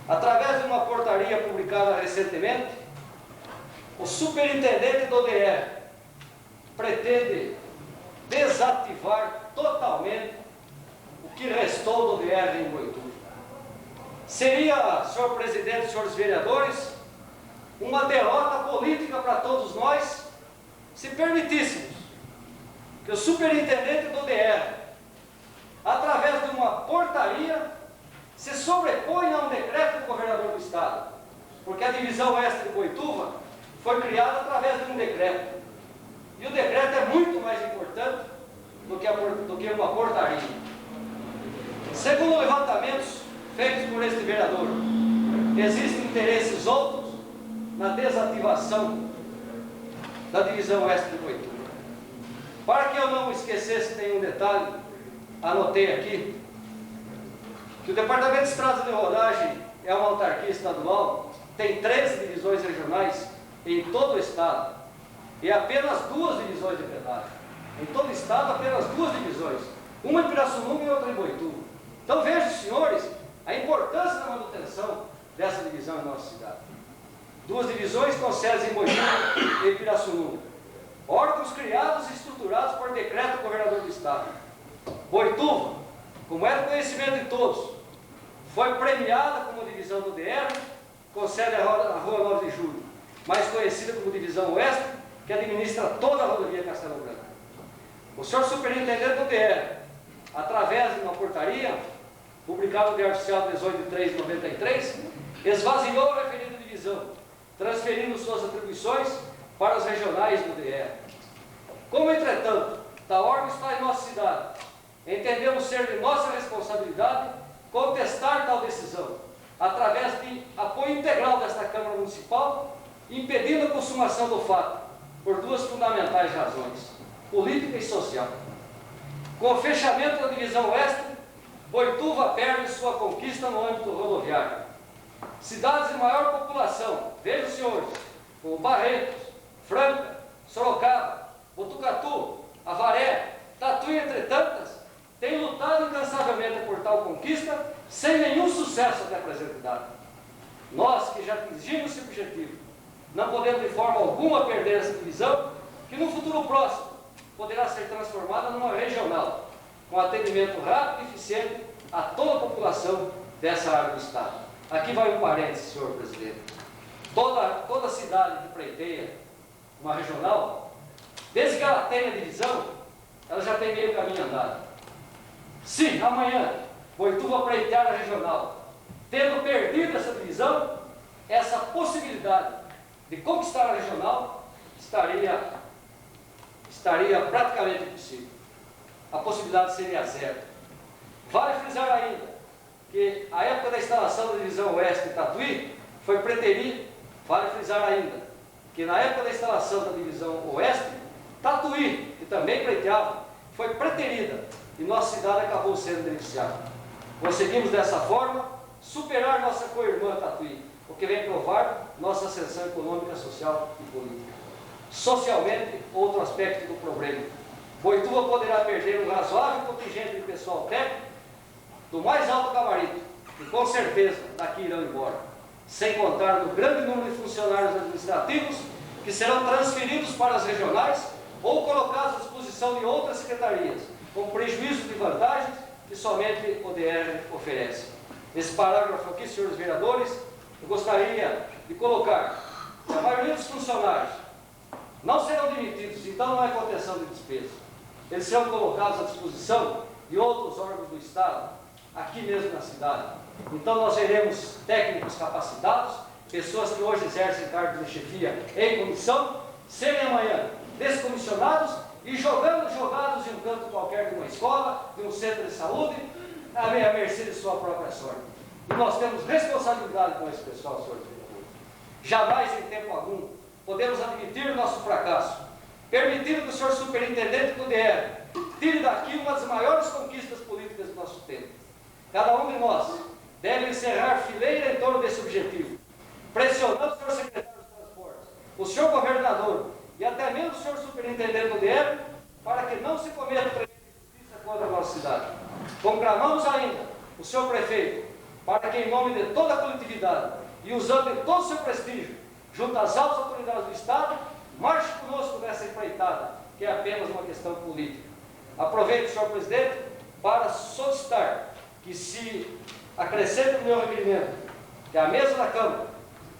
através de uma portaria publicada recentemente, o superintendente do DR pretende desativar totalmente o que restou do DR em Boituva. Seria, senhor presidente, senhores vereadores, uma derrota política para todos nós, se permitíssemos que o superintendente do DR, através de uma portaria, se sobreponha a um decreto do governador do estado, porque a divisão oeste de Boituva foi criada através de um decreto, e o decreto é muito mais importante do que uma portaria. Segundo levantamentos feitos por este vereador, existem interesses outros na desativação da divisão oeste de Boituva. Para que eu não esquecesse nenhum detalhe, anotei aqui que o Departamento de Estradas de Rodagem é uma autarquia estadual, tem 13 divisões regionais em todo o estado e apenas 2 divisões de pedágio. Em todo o estado, apenas 2 divisões, uma em Pirassununga e outra em Boituva. Então vejam, senhores, a importância da manutenção dessa divisão em nossa cidade. 2 divisões com sedes em Boituva e Pirassununga. Órgãos criados e estruturados por decreto do governador do estado. Boituva, como é do conhecimento de todos, foi premiada como divisão do DR, com sede na Rua 9 de Julho, mais conhecida como Divisão Oeste, que administra toda a rodovia Castelo Branco. O senhor superintendente do DR, através de uma portaria, publicada no Diário Oficial de 18 de 3 de 93, esvaziou a referida divisão, transferindo suas atribuições para os regionais do DR. Como, entretanto, tal órgão está em nossa cidade, entendemos ser de nossa responsabilidade contestar tal decisão, através de apoio integral desta Câmara Municipal, impedindo a consumação do fato, por 2 fundamentais razões, política e social. Com o fechamento da divisão oeste, Boituva perde sua conquista no âmbito rodoviário. Cidades de maior população, vejam, senhores, como Barretos, Franca, Sorocaba, Botucatu, Avaré, Tatuí, entre tantas, têm lutado incansavelmente por tal conquista, sem nenhum sucesso até a presente data. Nós, que já atingimos esse objetivo, não podemos de forma alguma perder essa divisão, que no futuro próximo poderá ser transformada numa regional, com atendimento rápido e eficiente a toda a população dessa área do estado. Aqui vai um parênteses, senhor presidente. Toda cidade que pleiteia uma regional, desde que ela tenha divisão, ela já tem meio caminho andado. Se amanhã Boituva pleitear a regional, tendo perdido essa divisão, essa possibilidade de conquistar a regional estaria praticamente impossível. A possibilidade seria zero. Vale frisar ainda que a época da instalação da divisão oeste de Tatuí foi preterida. Vale frisar ainda que na época da instalação da divisão oeste, Tatuí, que também pleiteava, foi preterida e nossa cidade acabou sendo beneficiada. Conseguimos dessa forma superar nossa co-irmã Tatuí, o que vem provar nossa ascensão econômica, social e política. Socialmente, outro aspecto do problema. Boituva poderá perder um razoável contingente de pessoal técnico do mais alto gabarito, que com certeza daqui irão embora, sem contar no grande número de funcionários administrativos que serão transferidos para as regionais ou colocados à disposição de outras secretarias, com prejuízo de vantagens que somente o DR oferece. Nesse parágrafo aqui, senhores vereadores, eu gostaria de colocar que a maioria dos funcionários não serão demitidos, então não é contenção de despesa. Eles serão colocados à disposição de outros órgãos do Estado, aqui mesmo na cidade. Então nós teremos técnicos capacitados, pessoas que hoje exercem cargos de chefia em comissão, serem amanhã descomissionados e jogados em um canto qualquer de uma escola, de um centro de saúde, à mercê de sua própria sorte. E nós temos responsabilidade com esse pessoal, senhores vereadores. Jamais, em tempo algum, podemos admitir o nosso fracasso, permitindo que o senhor superintendente do DR tire daqui uma das maiores conquistas políticas do nosso tempo. Cada um de nós deve encerrar fileira em torno desse objetivo, pressionando o senhor secretário dos Transportes, o senhor governador e até mesmo o senhor superintendente do DR, para que não se cometa tremenda injustiça contra a nossa cidade. Conclamamos ainda o senhor prefeito para que, em nome de toda a coletividade e usando de todo o seu prestígio, junto às altas autoridades do Estado, marche conosco nessa empreitada, que é apenas uma questão política. Aproveito, senhor presidente, para solicitar que se acrescente no meu requerimento que a mesa da Câmara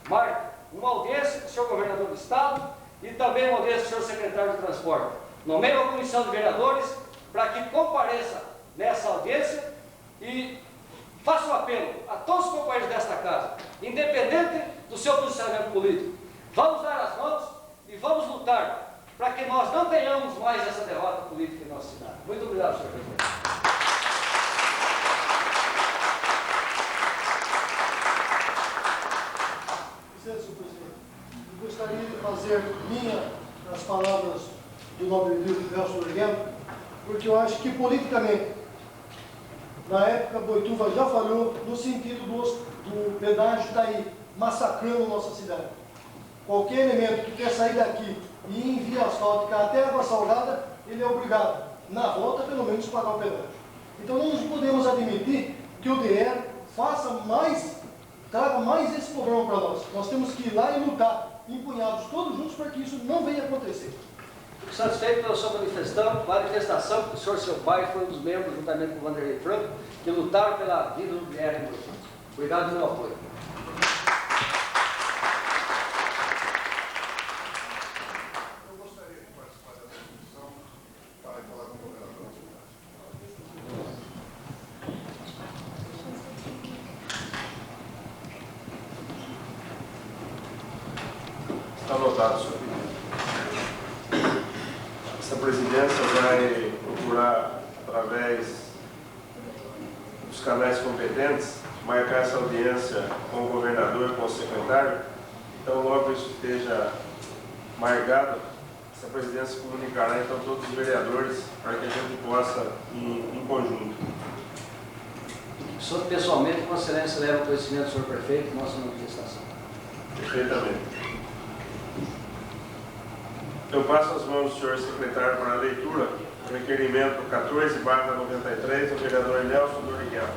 marque uma audiência com o senhor governador do Estado e também uma audiência com o senhor secretário de Transporte. Nomeie uma comissão de vereadores para que compareça nessa audiência e faça um apelo a todos os companheiros desta casa, independente do seu posicionamento político. Vamos dar as mãos e vamos lutar para que nós não tenhamos mais essa derrota política em nossa cidade. Muito obrigado, senhor presidente. Senhor presidente, eu gostaria de fazer as palavras do nobre Nelson Doriguelo, porque eu acho que politicamente, na época, Boituva já falhou no sentido do pedágio estar aí massacrando nossa cidade. Qualquer elemento que quer sair daqui e ir em via asfáltica até Água Salgada, ele é obrigado, na volta, pelo menos, pagar o pedágio. Então, não podemos admitir que o DR traga mais esse problema para nós. Nós temos que ir lá e lutar, empunhados todos juntos, para que isso não venha a acontecer. Fico satisfeito pela sua manifestação, que o senhor, seu pai, foi um dos membros, juntamente com o Vanderlei Franco, que lutaram pela vida do DR em Boituva. Obrigado pelo apoio. Eu gostaria de participar dessa discussão para falar com o governador. Está anotado, senhor. Essa presidência vai procurar, através dos canais competentes, marcar essa audiência com o governador e com o secretário. Então, logo isso esteja marcado, essa presidência comunicará então todos os vereadores para que a gente possa ir em conjunto. O senhor, pessoalmente, com excelência, leva o conhecimento do senhor prefeito nossa manifestação. Perfeitamente. Eu passo as mãos do senhor secretário para a leitura do requerimento 14/93 do vereador Nelson Doriguelo.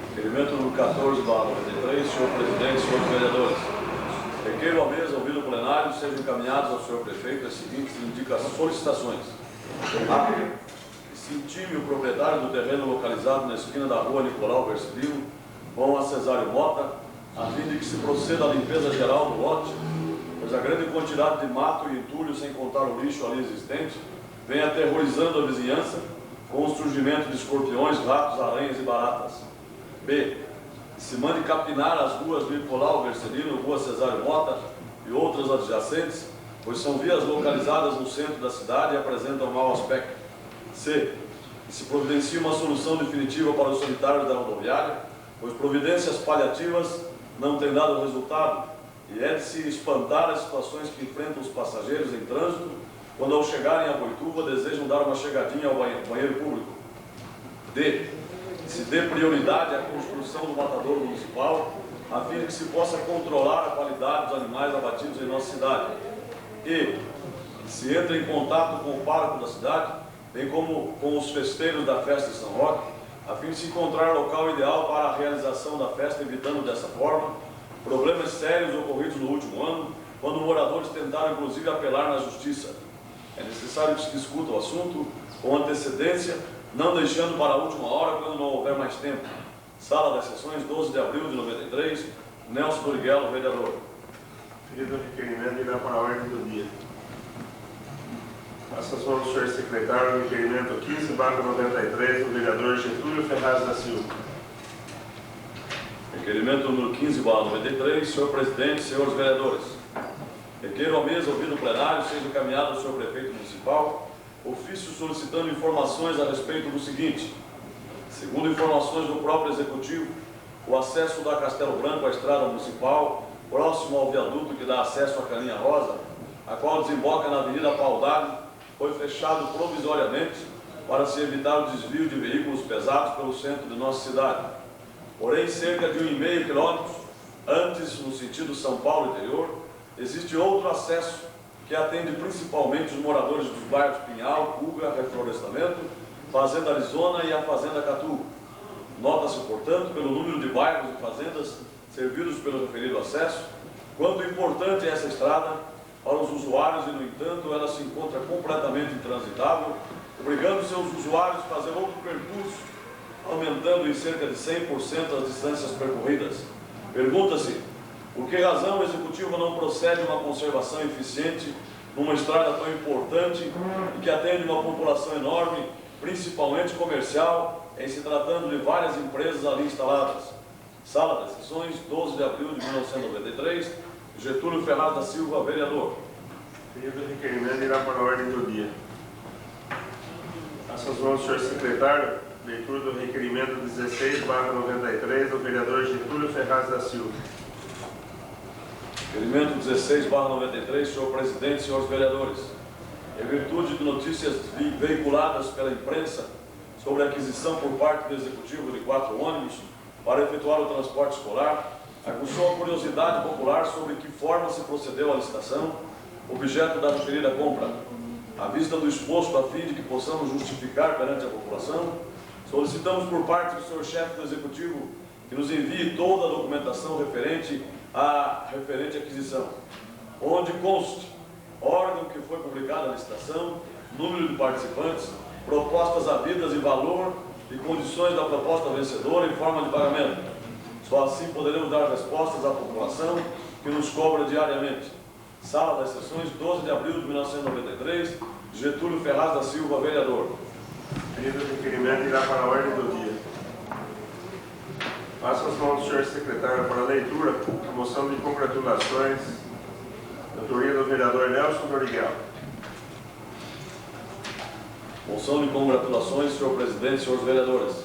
Requerimento número 14/93, senhor presidente, senhores vereadores. Requeiro à mesa, ouvido o plenário, sejam encaminhados ao senhor prefeito as seguintes solicitações. A. Que se intime o proprietário do terreno localizado na esquina da rua Nicolau Vercelino com a Cesário Mota, a fim de que se proceda à limpeza geral do lote, pois a grande quantidade de mato e entulho, sem contar o lixo ali existente, vem aterrorizando a vizinhança com o surgimento de escorpiões, ratos, aranhas e baratas. B. Que se mande capinar as ruas Nicolau Vercelino, Rua Cesário Mota e outras adjacentes, pois são vias localizadas no centro da cidade e apresentam mau aspecto. C. Que se providencie uma solução definitiva para os sanitários da rodoviária, pois providências paliativas não têm dado resultado, e é de se espantar as situações que enfrentam os passageiros em trânsito quando, ao chegarem a Boituva, desejam dar uma chegadinha ao banheiro público. D. Que se dê prioridade à construção do matadouro municipal, a fim de que se possa controlar a qualidade dos animais abatidos em nossa cidade. E que se entre em contato com o pároco da cidade, bem como com os festeiros da festa de São Roque, a fim de se encontrar local ideal para a realização da festa, evitando dessa forma problemas sérios ocorridos no último ano, quando moradores tentaram inclusive apelar na justiça. É necessário que se discuta o assunto com antecedência, não deixando para a última hora quando não houver mais tempo. Sala das Sessões, 12 de abril de 93, Nelson Doriguelo, vereador. Referido requerimento irá para a ordem do dia. Passa as mãos do senhor secretário o requerimento 15/93 do vereador Getúlio Ferraz da Silva. Requerimento número 15/93, senhor presidente, senhores vereadores. Requeiro à mesa, ouvido o plenário, seja encaminhado ao senhor prefeito municipal, ofício solicitando informações a respeito do seguinte. Segundo informações do próprio executivo, o acesso da Castelo Branco à estrada municipal, próximo ao viaduto que dá acesso à Caninha Rosa, a qual desemboca na Avenida Paudade, foi fechado provisoriamente para se evitar o desvio de veículos pesados pelo centro de nossa cidade. Porém, cerca de 1,5 km antes, no sentido São Paulo interior, existe outro acesso que atende principalmente os moradores dos bairros Pinhal, Cuga, Reflorestamento, Fazenda Arizona e a Fazenda Catu. Nota-se Nota-se, portanto, pelo número de bairros e fazendas servidos pelo referido acesso, quanto importante é essa estrada para os usuários e, no entanto, ela se encontra completamente intransitável, obrigando seus usuários a fazer outro percurso, aumentando em cerca de 100% as distâncias percorridas. Pergunta-se, por que razão o Executivo não procede a uma conservação eficiente numa estrada tão importante e que atende uma população enorme, principalmente comercial, em se tratando de várias empresas ali instaladas? Sala das Sessões, 12 de abril de 1993, Getúlio Ferraz da Silva, vereador. O pedido de requerimento irá para a ordem do dia. Faça as mãos, senhor secretário. Leitura do requerimento 16/93 do vereador Getúlio Ferraz da Silva. Requerimento 16/93, senhor presidente, senhores vereadores. Em virtude de notícias veiculadas pela imprensa sobre a aquisição por parte do Executivo de 4 ônibus para efetuar o transporte escolar, aguçou a curiosidade popular sobre que forma se procedeu à licitação, objeto da referida compra. À vista do exposto, a fim de que possamos justificar perante a população, solicitamos por parte do senhor chefe do Executivo que nos envie toda a documentação referente à aquisição, onde conste órgão que foi publicada a licitação, número de participantes, propostas havidas e valor e condições da proposta vencedora em forma de pagamento. Só assim poderemos dar respostas à população que nos cobra diariamente. Sala das Sessões, 12 de abril de 1993, Getúlio Ferraz da Silva, vereador. O pedido de requerimento irá para a ordem do dia. Faça as mãos do senhor secretário para a leitura a moção de congratulações da autoria do vereador Nelson Doriguel. Moção de congratulações, senhor presidente e senhores vereadores.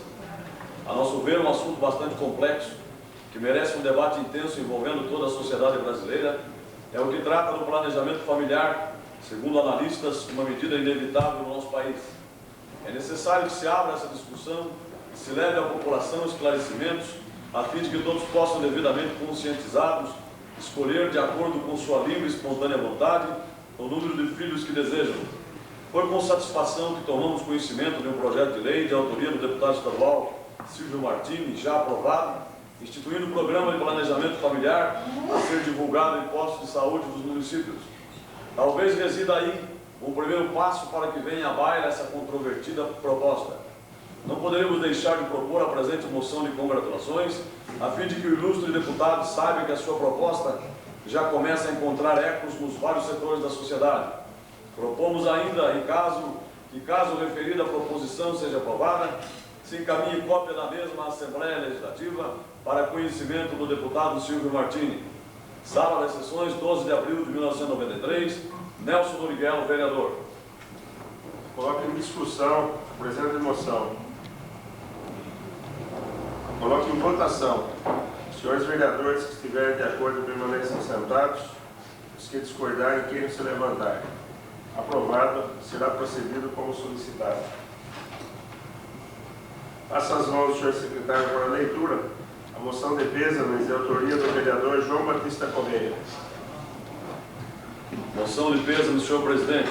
A nosso ver, um assunto bastante complexo, que merece um debate intenso envolvendo toda a sociedade brasileira, é o que trata do planejamento familiar, segundo analistas, uma medida inevitável no nosso país. É necessário que se abra essa discussão e se leve à população esclarecimentos, a fim de que todos possam, devidamente conscientizados, escolher, de acordo com sua livre e espontânea vontade, o número de filhos que desejam. Foi com satisfação que tomamos conhecimento de um projeto de lei de autoria do deputado estadual Silvio Martini, já aprovado, instituindo o programa de planejamento familiar a ser divulgado em postos de saúde dos municípios. Talvez resida aí um primeiro passo para que venha à baila essa controvertida proposta. Não poderemos deixar de propor a presente moção de congratulações, a fim de que o ilustre deputado saiba que a sua proposta já começa a encontrar ecos nos vários setores da sociedade. Propomos ainda, que caso referida proposição seja aprovada, se encaminhe cópia da mesma à Assembleia Legislativa para conhecimento do deputado Silvio Martini. Sala das Sessões, 12 de abril de 1993, Nelson Doriguel, vereador. Coloque em discussão a presente moção. Coloque em votação. Os senhores vereadores que estiverem de acordo permaneçam sentados. Os que discordarem queiram se levantar. Aprovado, será procedido como solicitado. Passo as mãos do senhor secretário para a leitura a moção de pêsames de autoria do vereador João Batista Correia. Moção de pêsames, senhor presidente.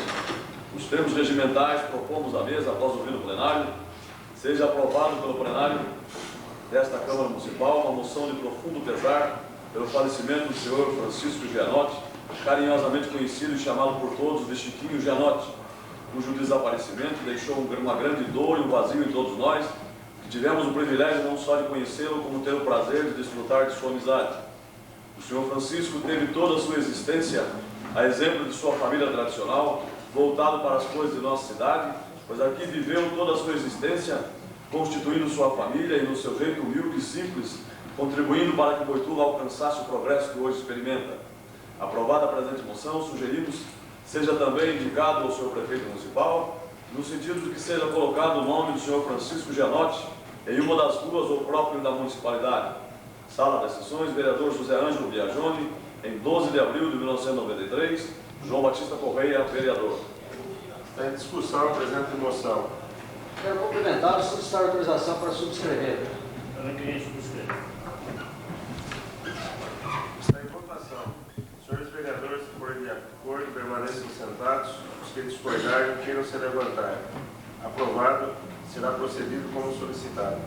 Nos termos regimentais, propomos à mesa, após ouvir no plenário, seja aprovado pelo plenário desta Câmara Municipal uma moção de profundo pesar pelo falecimento do senhor Francisco Gianotti, carinhosamente conhecido e chamado por todos de Chiquinho Gianotti, cujo desaparecimento deixou uma grande dor e um vazio em todos nós, que tivemos o privilégio não só de conhecê-lo, como ter o prazer de desfrutar de sua amizade. O senhor Francisco teve toda a sua existência, a exemplo de sua família tradicional, voltado para as coisas de nossa cidade, pois aqui viveu toda a sua existência, constituindo sua família e no seu jeito humilde e simples, contribuindo para que Boituva alcançasse o progresso que hoje experimenta. Aprovada a presente moção, sugerimos seja também indicado ao senhor prefeito municipal, no sentido de que seja colocado o nome do senhor Francisco Gianotti em uma das ruas ou próprio da municipalidade. Sala das Sessões, vereador José Ângelo Biagione, em 12 de abril de 1993, João Batista Correia, vereador. Está em discussão a presente moção. Quero cumprimentar e solicitar autorização para subscrever. Também queria subscrever. Está em votação. Os senhores vereadores que forem de acordo permaneçam sentados. Os que discordarem queiram se levantar. Aprovado, será procedido como solicitado.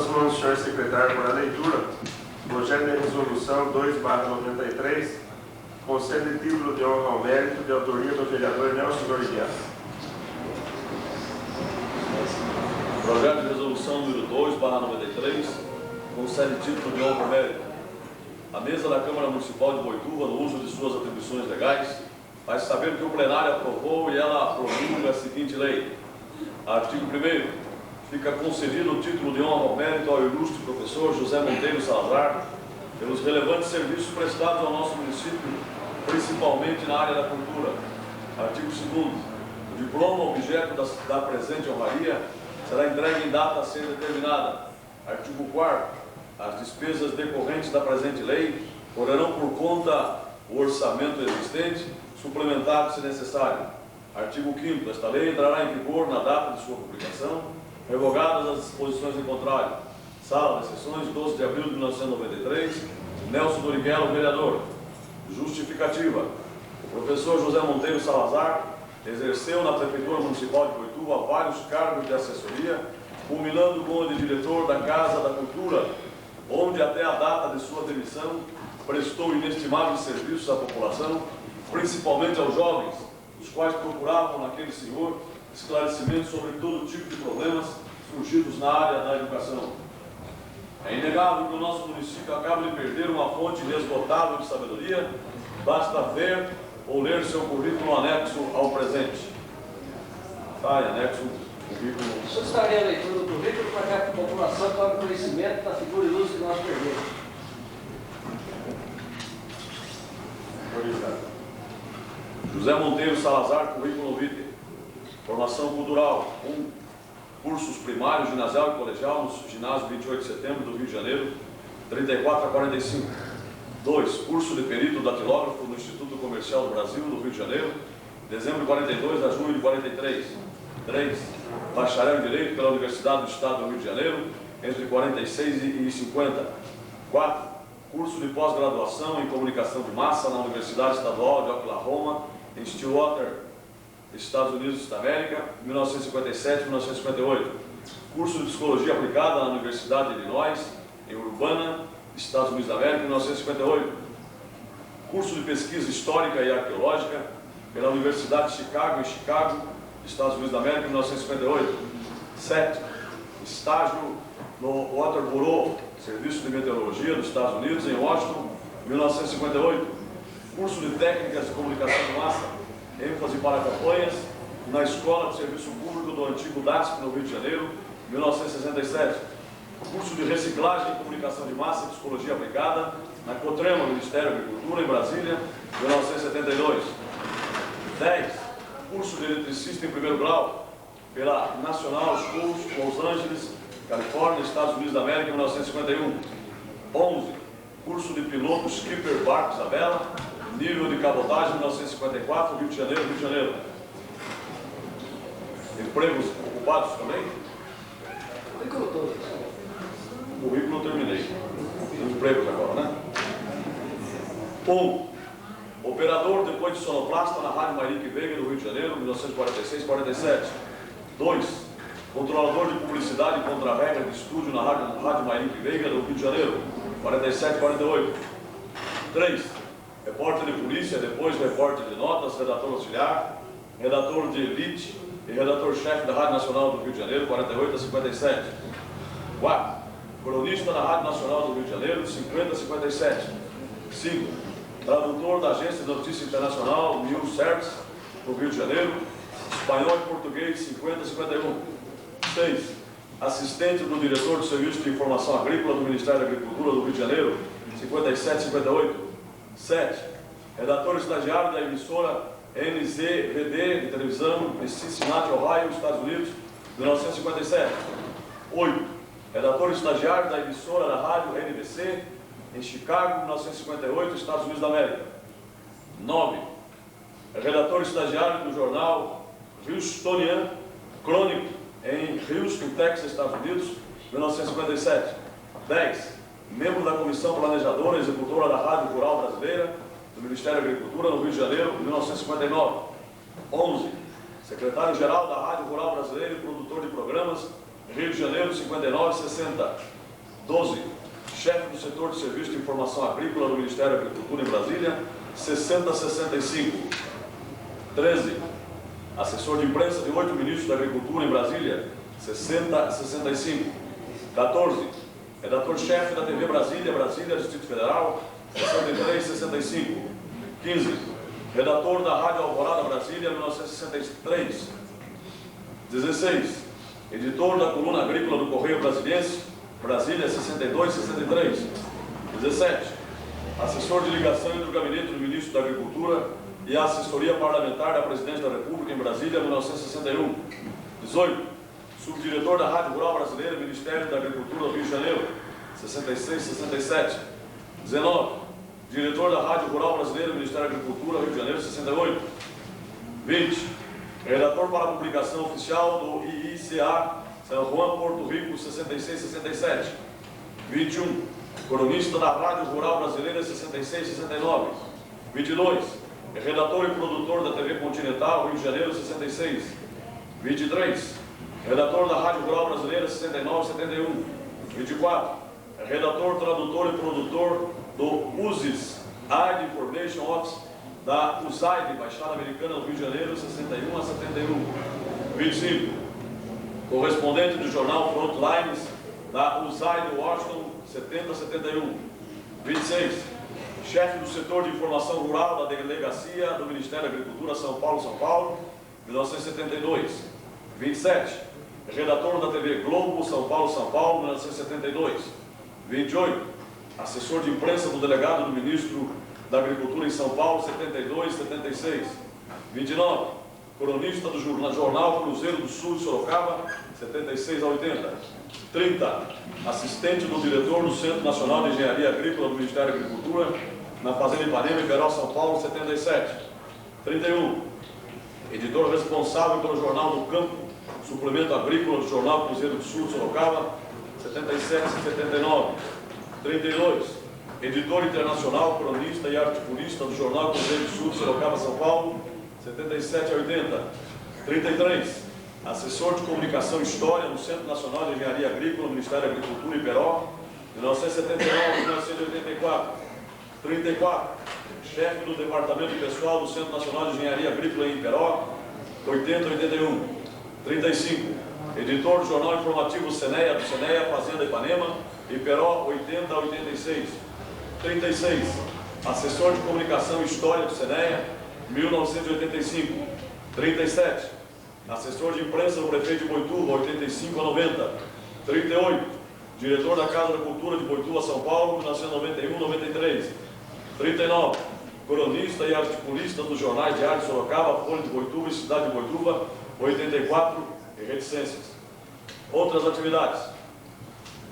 mãos do senhor secretário para a leitura, projeto de resolução 2/93, concede título de honra ao mérito de autoria do vereador Nelson Doriguian. Projeto de resolução número 2/93, concede título de honra ao mérito. A mesa da Câmara Municipal de Boituva, no uso de suas atribuições legais, faz saber que o plenário aprovou e ela promulga a seguinte lei. Artigo 1º. Fica concedido o título de honra ao mérito ao ilustre professor José Monteiro Salazar pelos relevantes serviços prestados ao nosso município, principalmente na área da cultura. Artigo 2º. O diploma objeto da presente honraria será entregue em data a ser determinada. Artigo 4º. As despesas decorrentes da presente lei correrão por conta o orçamento existente, suplementado se necessário. Artigo 5º. Esta lei entrará em vigor na data de sua publicação, revogadas as disposições em contrário. Sala de Sessões, 12 de abril de 1993. Nelson Doriguian, vereador. Justificativa. O professor José Monteiro Salazar exerceu na Prefeitura Municipal de Boituva vários cargos de assessoria, culminando com o de diretor da Casa da Cultura, onde até a data de sua demissão prestou inestimáveis serviços à população, principalmente aos jovens, os quais procuravam naquele senhor esclarecimentos sobre todo tipo de problemas surgidos na área da educação. É inegável que o nosso município acaba de perder uma fonte inesgotável de sabedoria, basta ver ou ler seu currículo anexo ao presente. Tá, anexo o currículo. O senhor estaria a leitura do currículo para que a população tome conhecimento da figura ilustre que nós perdemos. José Monteiro Salazar, currículo vitae. Formação cultural: 1. Cursos primário, ginasial e colegial no ginásio 28 de setembro do Rio de Janeiro, 34 a 45. 2. Curso de perito datilógrafo no Instituto Comercial do Brasil, do Rio de Janeiro, dezembro de 42 a junho de 43. 3. Bacharel em Direito pela Universidade do Estado do Rio de Janeiro, entre 46 e 50. 4. Curso de pós-graduação em Comunicação de Massa na Universidade Estadual de Oklahoma, em Stillwater, Estados Unidos da América, 1957 e 1958. Curso de Psicologia Aplicada na Universidade de Illinois, em Urbana, Estados Unidos da América, 1958. Curso de Pesquisa Histórica e Arqueológica pela Universidade de Chicago, em Chicago, Estados Unidos da América, 1958. 7. Estágio no Waterboro, Serviço de Meteorologia dos Estados Unidos, em Washington, 1958. Curso de Técnicas de Comunicação de Massa, ênfase para campanhas, na Escola de Serviço Público do antigo DASP, no Rio de Janeiro, 1967. Curso de Reciclagem e Comunicação de Massa e Psicologia Aplicada, na Cotrema, Ministério da Agricultura, em Brasília, 1972. 10. Curso de Eletricista em primeiro grau, pela National Schools, Los Angeles, Califórnia, Estados Unidos da América, 1951. 11. Curso de Piloto Skipper Barco Isabela, nível de cabotagem, 1954, Rio de Janeiro, Rio de Janeiro. Empregos ocupados também? Currículo todo. O currículo eu terminei. Empregos agora, né? 1. Operador depois de sonoplasta na Rádio Mairique Veiga, do Rio de Janeiro, 1946-47. 2. Controlador de publicidade contra a regra de estúdio na Rádio Mairique Veiga, do Rio de Janeiro, 47-48. 3. Repórter de polícia, depois repórter de notas, redator auxiliar, redator de elite e redator-chefe da Rádio Nacional do Rio de Janeiro, 48 a 57. 4. Cronista da Rádio Nacional do Rio de Janeiro, 50 a 57. 5. Tradutor da Agência de Notícia Internacional, News Service, do Rio de Janeiro, espanhol e português, 50 a 51. 6. Assistente do diretor do Serviço de Informação Agrícola do Ministério da Agricultura do Rio de Janeiro, 57 a 58. 7. Redator estagiário da emissora NZVD de televisão em Cincinnati, Ohio, Estados Unidos, 1957. 8. Redator estagiário da emissora da rádio NBC em Chicago, 1958, Estados Unidos da América. 9. Redator estagiário do jornal Houstonian Chronicle em Houston, Texas, Estados Unidos, 1957. 10. Membro da Comissão Planejadora e Executora da Rádio Rural Brasileira, do Ministério da Agricultura, no Rio de Janeiro, 1959. 11. Secretário-Geral da Rádio Rural Brasileira e produtor de programas, Rio de Janeiro, 59 e 60. 12. Chefe do setor de serviço de informação agrícola do Ministério da Agricultura em Brasília, 6065. 13. Assessor de imprensa de 8 ministros da Agricultura em Brasília, 6065. 14. Redator-chefe da TV Brasília, Distrito Federal, 6365. 15. Redator da Rádio Alvorada Brasília, 1963. 16. Editor da coluna agrícola do Correio Brasiliense, Brasília, 6263. 17. Assessor de ligação entre o gabinete do Ministro da Agricultura e a assessoria parlamentar da Presidência da República em Brasília, 1961. 18. Subdiretor da Rádio Rural Brasileira, Ministério da Agricultura do Rio de Janeiro, 66-67. 19. Diretor da Rádio Rural Brasileira, Ministério da Agricultura, Rio de Janeiro, 68. 20. Redator para a publicação oficial do IICA, São Juan, Porto Rico, 66-67. 21. Cronista da Rádio Rural Brasileira, 66-69. 22. Redator e produtor da TV Continental, Rio de Janeiro, 66. 23. Redator da Rádio Rural Brasileira, 69-71. 24. Redator, tradutor e produtor do USIS, Ag Information Office, da USAID, Embaixada Americana do Rio de Janeiro, 61-71. 25. Correspondente do jornal Frontlines, da USAID Washington, 70-71. 26. Chefe do setor de informação rural da Delegacia do Ministério da Agricultura, São Paulo, 1972. 27. Redator da TV Globo, São Paulo, 1972. 28. Assessor de imprensa do delegado do Ministro da Agricultura em São Paulo, 72-76. 29. Cronista do Jornal Cruzeiro do Sul de Sorocaba, 76-80. 30. Assistente do diretor do Centro Nacional de Engenharia Agrícola do Ministério da Agricultura, na Fazenda Ipanema, Iperó, São Paulo, 77. 31. Editor responsável pelo Jornal do Campo, Suplemento Agrícola do Jornal Cruzeiro do Sul de Sorocaba, 77-79. 32. Editor internacional, cronista e articulista do Jornal Cruzeiro do Sul de Sorocaba, São Paulo, 77-80. 33. Assessor de Comunicação e História no Centro Nacional de Engenharia Agrícola do Ministério da Agricultura, Iperó, 1979-1984. 34. Chefe do Departamento Pessoal do Centro Nacional de Engenharia Agrícola em Iperó, 80-81. 35. Editor do Jornal Informativo Seneia, do Seneia, Fazenda Ipanema, Iperó, 80-86. 36. Assessor de Comunicação e História do Seneia, 1985. 37. Assessor de Imprensa do Prefeito de Boituva, 85-90. 38. Diretor da Casa da Cultura de Boituva, São Paulo, 1991-93. 39. Cronista e articulista dos jornais Diário de Sorocaba, Folha de Boituva e Cidade de Boituva, 84 e reticências. Outras atividades.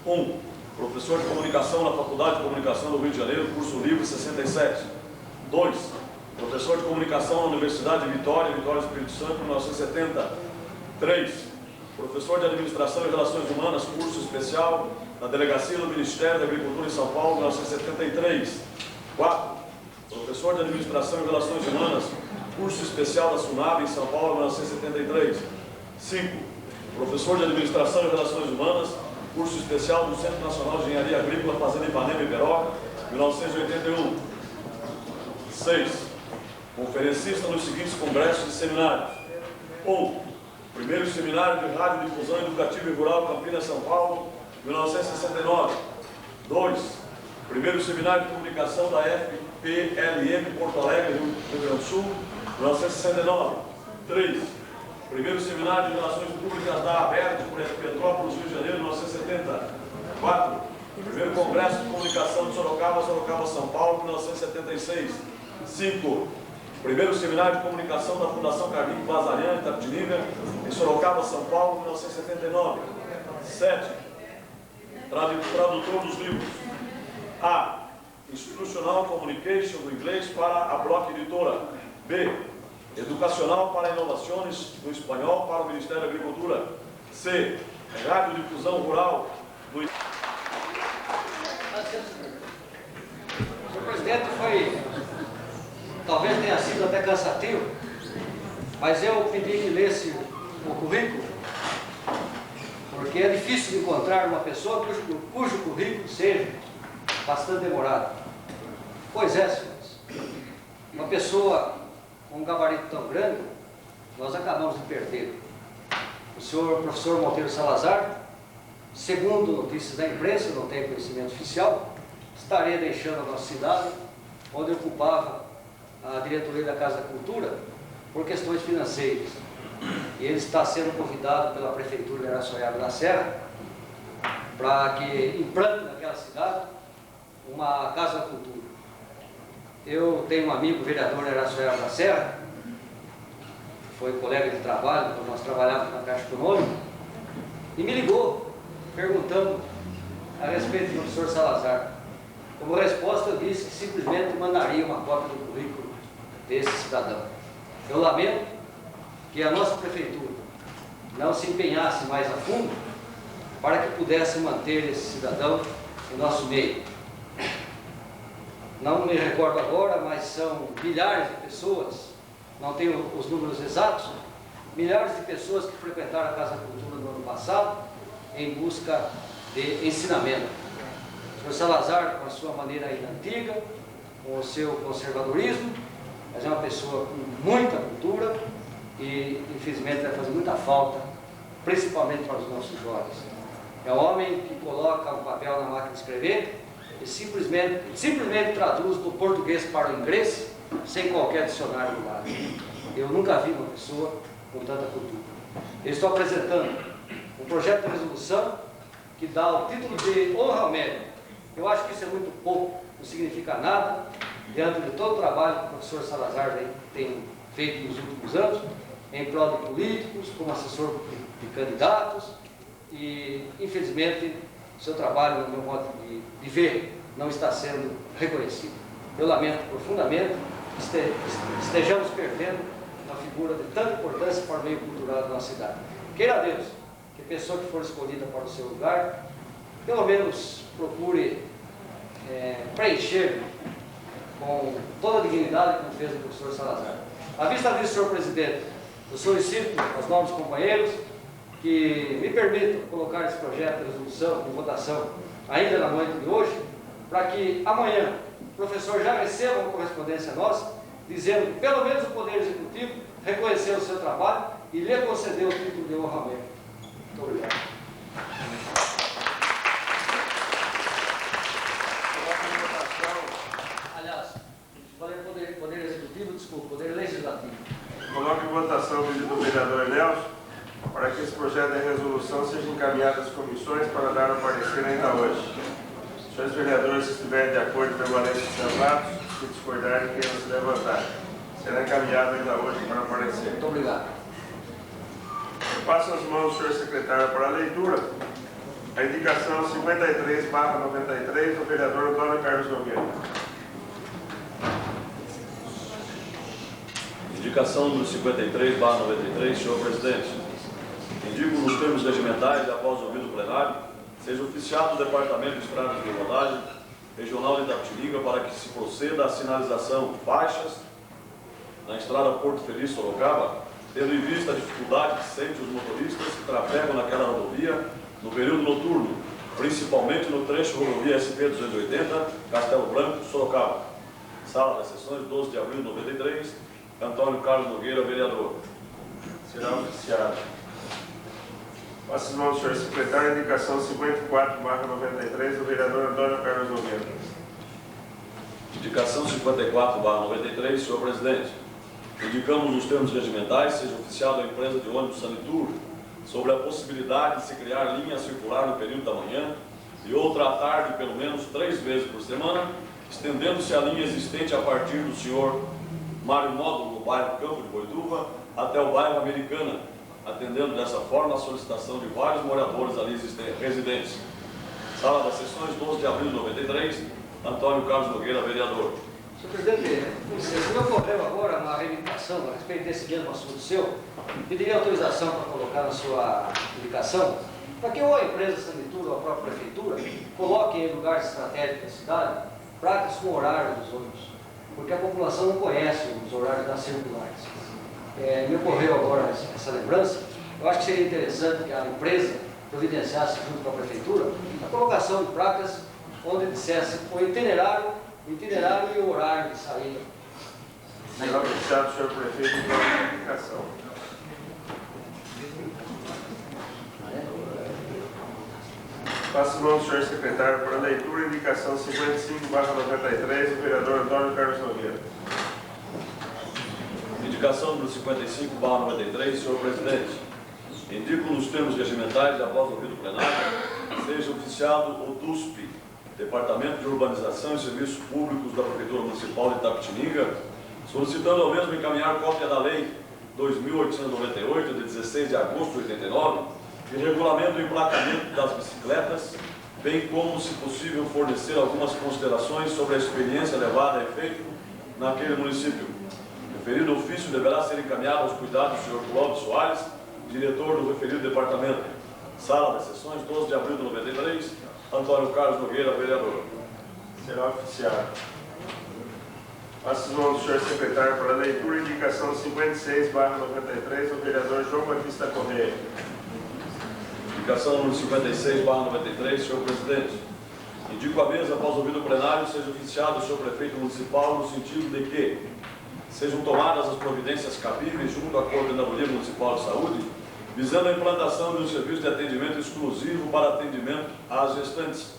1. Professor de Comunicação na Faculdade de Comunicação do Rio de Janeiro, curso livre, 67. 2. Professor de Comunicação na Universidade de Vitória, Espírito Santo, 1970. 3. Professor de Administração e Relações Humanas, curso especial na Delegacia do Ministério da Agricultura em São Paulo, 1973. 4. Professor de Administração e Relações Humanas, curso especial da SUNAB em São Paulo, 1973. 5. Professor de Administração e Relações Humanas, curso especial do Centro Nacional de Engenharia Agrícola, Fazenda Ipanema, Iperó, 1981. 6. Conferencista nos seguintes congressos e seminários. 1. Primeiro Seminário de Rádio Difusão Educativa e Rural, Campinas, São Paulo, 1969. 2. Primeiro Seminário de Comunicação da FPLM, Porto Alegre, Rio Grande do Sul, 1969. 3. Primeiro Seminário de Relações Públicas da ABERT, Petrópolis, Rio de Janeiro, 1970. 4. Primeiro Congresso de Comunicação de Sorocaba, São Paulo, 1976. 5. Primeiro Seminário de Comunicação da Fundação Carlinhos Bazarian, Itapetininga, em Sorocaba, São Paulo, 1979. 7. Tradutor dos livros. A. Institutional Communication do inglês para a Block Editora. B. Educacional para Inovações do espanhol para o Ministério da Agricultura. C. Radiodifusão Rural do... Senhor presidente, talvez tenha sido até cansativo, mas eu pedi que lesse o currículo porque é difícil encontrar uma pessoa cujo currículo seja bastante demorado. Pois é, senhores, uma pessoa com um gabarito tão grande, nós acabamos de perder. O senhor professor Monteiro Salazar, segundo notícias da imprensa, não tenho conhecimento oficial, estaria deixando a nossa cidade, onde ocupava a diretoria da Casa da Cultura, por questões financeiras. E ele está sendo convidado pela Prefeitura de Araçoiaba da Serra para que implante naquela cidade uma Casa da Cultura. Eu tenho um amigo vereador de Araçoiaba da Serra, foi colega de trabalho, quando nós trabalhávamos na Caixa Econômica, e me ligou perguntando a respeito do professor Salazar. Como resposta, eu disse que simplesmente mandaria uma cópia do currículo desse cidadão. Eu lamento que a nossa prefeitura não se empenhasse mais a fundo para que pudesse manter esse cidadão em nosso meio. Não me recordo agora, mas são milhares de pessoas, não tenho os números exatos, milhares de pessoas que frequentaram a Casa da Cultura no ano passado em busca de ensinamento. O senhor Salazar, com a sua maneira ainda antiga, com o seu conservadorismo, mas é uma pessoa com muita cultura e, infelizmente, vai fazer muita falta, principalmente para os nossos jovens. É um homem que coloca um papel na máquina de escrever e simplesmente traduz do português para o inglês sem qualquer dicionário do lado. Eu nunca vi uma pessoa com tanta cultura. Eu estou apresentando um projeto de resolução que dá o título de honra ao mérito. Eu acho que isso é muito pouco, não significa nada, diante de todo o trabalho que o professor Salazar tem feito nos últimos anos, em prol de políticos, como assessor de candidatos, e, infelizmente, o seu trabalho, no meu modo de ver, não está sendo reconhecido. Eu lamento profundamente que estejamos perdendo uma figura de tanta importância para o meio cultural da nossa cidade. Queira Deus que a pessoa que for escolhida para o seu lugar, pelo menos procure preencher com toda a dignidade como fez o professor Salazar. À vista disso, senhor presidente, eu solicito aos novos companheiros que me permitam colocar esse projeto de resolução em votação ainda na noite de hoje, para que amanhã o professor já receba uma correspondência nossa, dizendo que pelo menos o Poder Executivo reconheceu o seu trabalho e lhe concedeu o título de honra ao mérito. Muito obrigado. Aliás, Poder Executivo, desculpa, Poder Legislativo. Coloco em votação o pedido do vereador Nelson para que esse projeto de resolução seja encaminhado às comissões para dar o parecer ainda hoje. Os senhores vereadores, se estiverem de acordo, permaneçam sentados, se discordarem, queiram se levantar. Será encaminhado ainda hoje para o parecer. Muito obrigado. Passo as mãos do senhor secretário para a leitura a indicação 53/93 do vereador Antônio Carlos Nogueira. Indicação número 53/93, senhor presidente. Indico nos termos regimentais e após ouvido o plenário, seja oficiado o Departamento de Estradas de Rodagem Regional de Itapetininga para que se proceda à sinalização de faixas na estrada Porto Feliz Sorocaba, tendo em vista a dificuldade que sentem os motoristas que trafegam naquela rodovia no período noturno, principalmente no trecho rodovia SP-280, Castelo Branco, Sorocaba. Sala das sessões, 12 de abril de 93, Antônio Carlos Nogueira, vereador. Será oficiado. Passo as mãos do senhor secretário a indicação 54/93 do vereador Antônio Carlos Nogueira. Indicação 54/93, senhor presidente. Indicamos nos termos regimentais, seja oficiado a empresa de ônibus Sanitur, sobre a possibilidade de se criar linha circular no período da manhã e outra à tarde, pelo menos 3 vezes por semana, estendendo-se a linha existente a partir do senhor Mário Módulo, no bairro Campo de Boituva, até o bairro Americana, atendendo dessa forma a solicitação de vários moradores ali residentes. Sala das sessões, 12 de abril de 93, Antônio Carlos Nogueira, vereador. Senhor presidente, me ocorreu agora uma reivindicação a respeito desse mesmo assunto seu. Pediria autorização para colocar na sua indicação, para que ou a empresa Sanitur ou a própria prefeitura coloquem em lugares estratégicos da cidade placas com horário dos ônibus, porque a população não conhece os horários das circulares. Me ocorreu agora essa lembrança. Eu acho que seria interessante que a empresa providenciasse junto com a prefeitura a colocação de placas onde dissesse o itinerário e o horário de saída. Será oficiado o senhor prefeito pela comunicação. Passo mão ao senhor secretário para a leitura e indicação 55/93 do vereador Antônio Carlos Nogueira. Indicação número 55/93, senhor presidente. Indico nos termos regimentais, após ouvido o plenário, seja oficiado o DUSP, Departamento de Urbanização e Serviços Públicos da Prefeitura Municipal de Itapetininga, solicitando ao mesmo encaminhar cópia da Lei 2.898, de 16 de agosto de 89, que regulamenta o emplacamento das bicicletas, bem como, se possível, fornecer algumas considerações sobre a experiência levada a efeito naquele município. O referido ofício deverá ser encaminhado aos cuidados do senhor Clóvis Soares, diretor do referido departamento. Sala das Sessões, 12 de abril de 93, Antônio Carlos Nogueira, vereador. Será oficiado. Passo mão do senhor secretário para a leitura e indicação 56/93 do vereador João Batista Correia. Indicação número 56/93, senhor presidente. Indico a mesa, após ouvido o plenário, seja oficiado o senhor prefeito municipal no sentido de que sejam tomadas as providências cabíveis junto à Coordenadoria Municipal de Saúde, visando a implantação de um serviço de atendimento exclusivo para atendimento às gestantes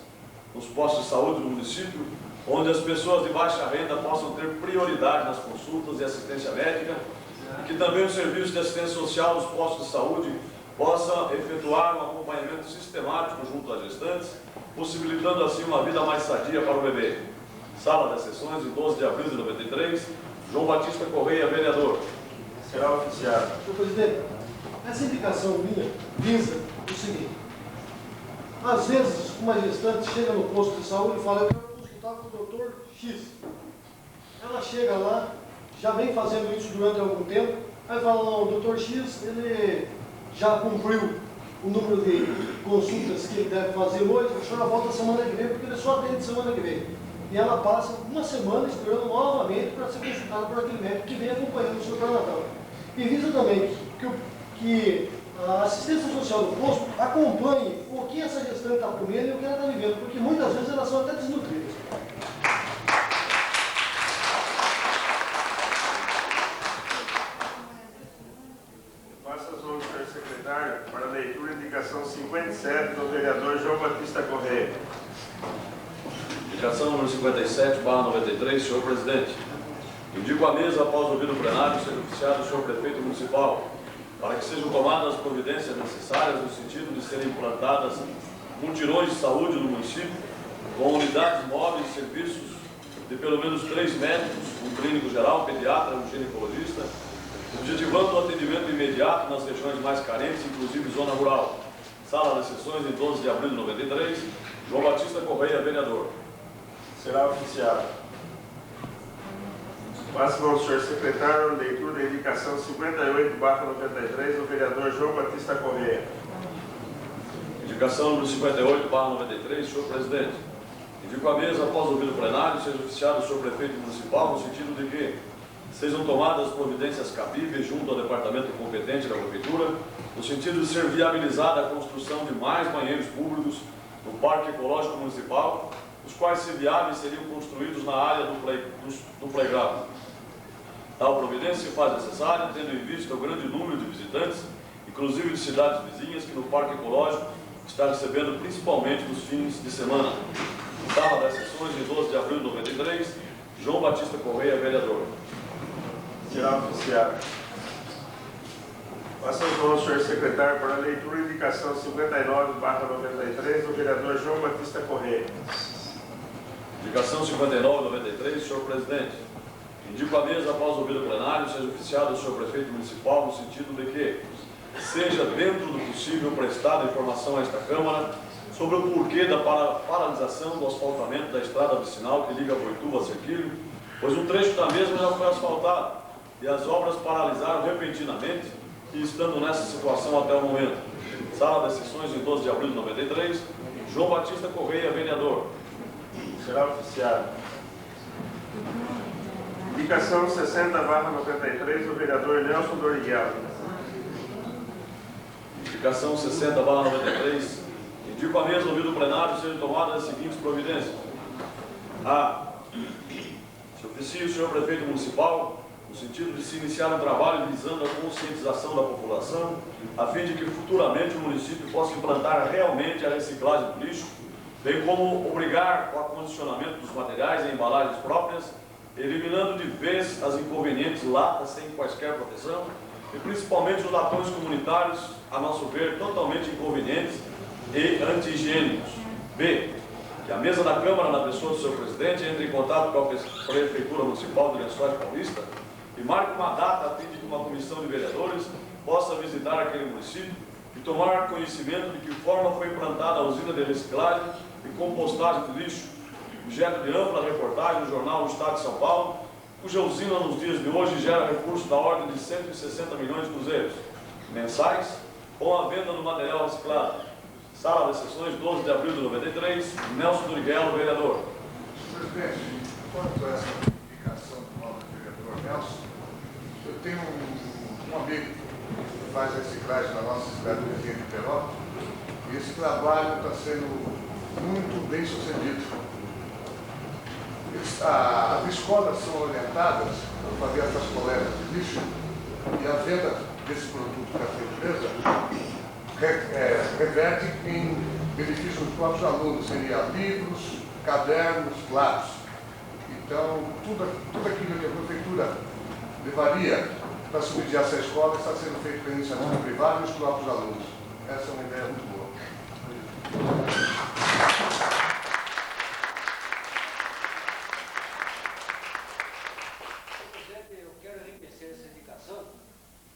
nos postos de saúde do município, onde as pessoas de baixa renda possam ter prioridade nas consultas e assistência médica, e que também o serviço de assistência social dos postos de saúde possa efetuar um acompanhamento sistemático junto às gestantes, possibilitando assim uma vida mais sadia para o bebê. Sala das Sessões, de 12 de abril de 93, João Batista Correia, vereador. Será oficiado. Senhor presidente, essa indicação minha visa o seguinte: às vezes uma gestante chega no posto de saúde e fala: eu quero consultar com o doutor X. Ela chega lá, já vem fazendo isso durante algum tempo, aí fala: não, o doutor X, ele já cumpriu o número de consultas que ele deve fazer hoje, a senhora volta semana que vem, porque ele só atende semana que vem. E ela passa uma semana esperando novamente para ser consultada por aquele médico que vem acompanhando o senhor para Natal. E visa também que a assistência social do posto acompanhe o que essa gestante está comendo e o que ela está vivendo, porque muitas vezes elas são até desnutridas. Passo as mãos do senhor secretário para a leitura e indicação 57 do vereador João Batista Correia. Indicação número 57/93, senhor presidente. Indico a mesa, após ouvido o plenário, seja oficiado o senhor prefeito municipal, para que sejam tomadas as providências necessárias no sentido de serem implantadas mutirões de saúde no município, com unidades móveis de serviços de pelo menos 3 médicos, um clínico geral, um pediatra, um ginecologista, objetivando o atendimento imediato nas regiões mais carentes, inclusive zona rural. Sala das Sessões, em 12 de abril de 93, João Batista Correia, vereador. Será oficiado. Passo ao senhor secretário a leitura da indicação 58/93 do vereador João Batista Correia. Indicação número 58/93, senhor presidente. Indico a mesa, após ouvido o plenário, seja oficiado o senhor prefeito municipal no sentido de que sejam tomadas providências cabíveis junto ao departamento competente da prefeitura, no sentido de ser viabilizada a construção de mais banheiros públicos no Parque Ecológico Municipal, os quais, se viáveis, seriam construídos na área do playground. Tal providência se faz necessária, tendo em vista o grande número de visitantes, inclusive de cidades vizinhas, que no Parque Ecológico está recebendo principalmente nos fins de semana. Sala das Sessões, de 12 de abril de 93, João Batista Correia, vereador. Será oficiado. Passo as mãos ao senhor secretário para a leitura e indicação 59/93 do vereador João Batista Correia. Indicação 59/93, senhor presidente. Indico a mesa, após ouvido o plenário, seja oficiado o senhor prefeito municipal no sentido de que seja, dentro do possível, prestada informação a esta Câmara sobre o porquê da paralisação do asfaltamento da estrada vicinal que liga Boituva a Cerquilho, pois um trecho da mesma já foi asfaltado e as obras paralisaram repentinamente, e estando nessa situação até o momento. Sala das Sessões, em 12 de abril de 93, João Batista Correia, vereador. Será oficiado. Indicação 60/93 do vereador Nelson Doriguela. Indicação 60/93. Indico a mesa, ouvido o plenário, sejam tomadas as seguintes providências. A. Se oficia o senhor prefeito municipal, no sentido de se iniciar um trabalho visando a conscientização da população, a fim de que futuramente o município possa implantar realmente a reciclagem do lixo, bem como obrigar o acondicionamento dos materiais em embalagens próprias, eliminando de vez as inconvenientes latas sem quaisquer proteção, e principalmente os latões comunitários, a nosso ver, totalmente inconvenientes e anti-higiênicos. B. Que a mesa da Câmara, na pessoa do seu presidente, entre em contato com a Prefeitura Municipal de Lençóis Paulista e marque uma data a fim de que uma comissão de vereadores possa visitar aquele município e tomar conhecimento de que forma foi implantada a usina de reciclagem e compostagem de lixo, objeto de ampla reportagem no jornal O Estado de São Paulo, cuja usina nos dias de hoje gera recursos da ordem de 160 milhões de cruzeiros mensais, com a venda do material reciclado. Sala de sessões, 12 de abril de 93, Nelson Duriguelo, vereador. Presidente, quanto a essa indicação do novo vereador Nelson, eu tenho um amigo que faz reciclagem na nossa cidade vizinha de Perópolis, e esse trabalho está sendo muito bem sucedido. As escolas são orientadas a fazer essas coletas de lixo e a venda desse produto para essa empresa reverte em benefício dos próprios alunos, seria livros, cadernos, lápis. Então, tudo aquilo que a prefeitura levaria para subsidiar essa escola está sendo feito pela iniciativa privada e os próprios alunos. Essa é uma ideia muito boa. Eu quero enriquecer essa indicação,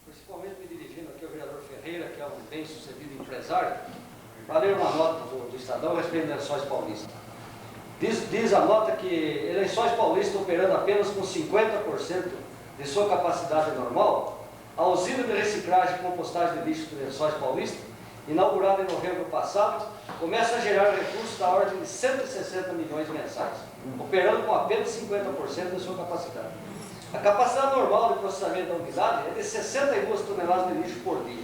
principalmente me dirigindo aqui ao vereador Ferreira, que é um bem-sucedido empresário, para ler uma nota do Estadão a respeito de Lençóis Paulista. Diz a nota que Lençóis Paulista, operando apenas com 50% de sua capacidade normal, a usina de reciclagem e compostagem de lixo de Lençóis Paulista, inaugurada em novembro passado, começa a gerar recursos da ordem de 160 milhões mensais, operando com apenas 50% de sua capacidade. A capacidade normal de processamento da unidade é de 62 toneladas de lixo por dia.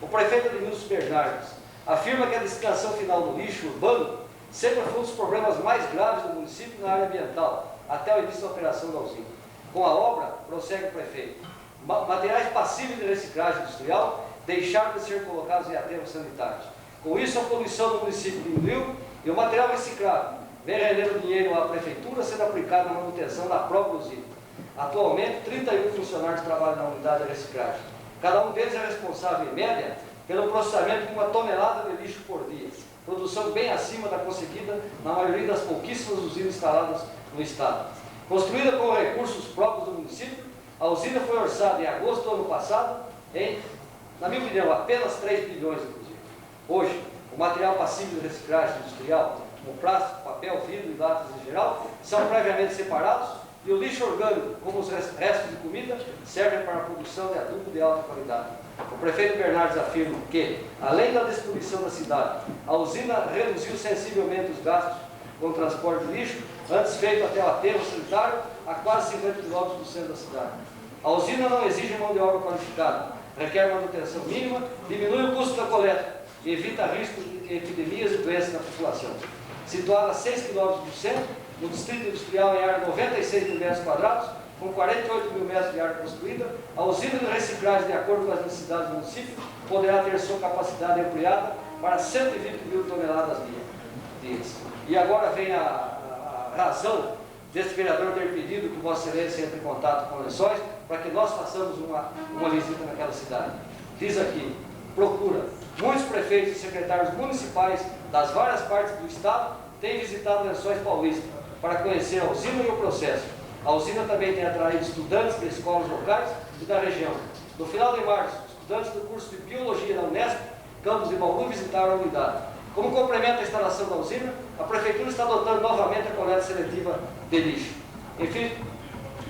O prefeito Ademilson Bernardes afirma que a destinação final do lixo urbano sempre foi um dos problemas mais graves do município na área ambiental, até o início da operação da usina. Com a obra, prossegue o prefeito, materiais passíveis de reciclagem industrial deixaram de ser colocados em aterros sanitários. Com isso, a poluição do município diminuiu e o material reciclado vem rendendo dinheiro à prefeitura, sendo aplicado na manutenção da própria usina. Atualmente, 31 funcionários trabalham na unidade de reciclagem. Cada um deles é responsável, em média, pelo processamento de 1 tonelada de lixo por dia, produção bem acima da conseguida na maioria das pouquíssimas usinas instaladas no estado. Construída com recursos próprios do município, a usina foi orçada em agosto do ano passado em, na minha opinião, apenas 3 bilhões de cruzeiros. Hoje, o material passível de reciclagem industrial, como plástico, papel, vidro e latas em geral, são previamente separados e o lixo orgânico, como os restos de comida, servem para a produção de adubo de alta qualidade. O prefeito Bernardes afirma que, além da destruição da cidade, a usina reduziu sensivelmente os gastos com o transporte de lixo, antes feito até o aterro sanitário, a quase 50 km do centro da cidade. A usina não exige mão de obra qualificada, requer manutenção mínima, diminui o custo da coleta e evita riscos de epidemias e doenças na população. Situada a 6 km do centro, no distrito industrial em área de 96 mil metros quadrados, com 48 mil metros de área construída, a usina de reciclagem, de acordo com as necessidades do município, poderá ter sua capacidade ampliada para 120 mil toneladas dia. E agora vem a razão desse vereador ter pedido que Vossa Excelência entre em contato com Lençóis para que nós façamos uma visita naquela cidade. Diz aqui, procura. Muitos prefeitos e secretários municipais das várias partes do estado têm visitado Lençóis Paulista para conhecer a usina e o processo. A usina também tem atraído estudantes de escolas locais e da região. No final de março, estudantes do curso de Biologia da Unesp, campus de Bauru, visitaram a unidade. Como complemento à instalação da usina, a Prefeitura está adotando novamente a coleta seletiva de lixo. Enfim,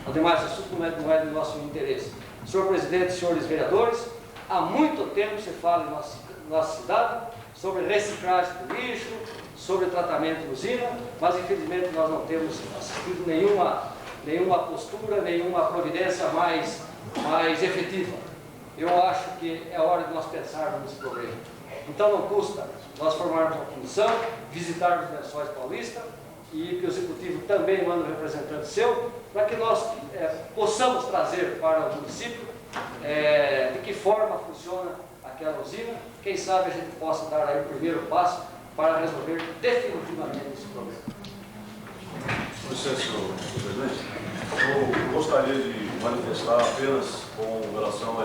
ademais, assunto não é do nosso interesse. Senhor Presidente, senhores vereadores, há muito tempo se fala em nossa cidade sobre reciclagem de lixo, sobre tratamento de usina, mas infelizmente nós não temos assistido nenhuma postura, nenhuma providência mais efetiva. eu acho que é hora de nós pensarmos nesse problema. Então não custa nós formarmos uma comissão, visitarmos os Lençóis Paulista e que o Executivo também manda um representante seu, para que nós possamos trazer para o município de que forma funciona aquela usina. Quem sabe a gente possa dar aí o primeiro passo para resolver definitivamente esse problema. Com licença, senhor presidente. Eu gostaria de manifestar apenas com relação a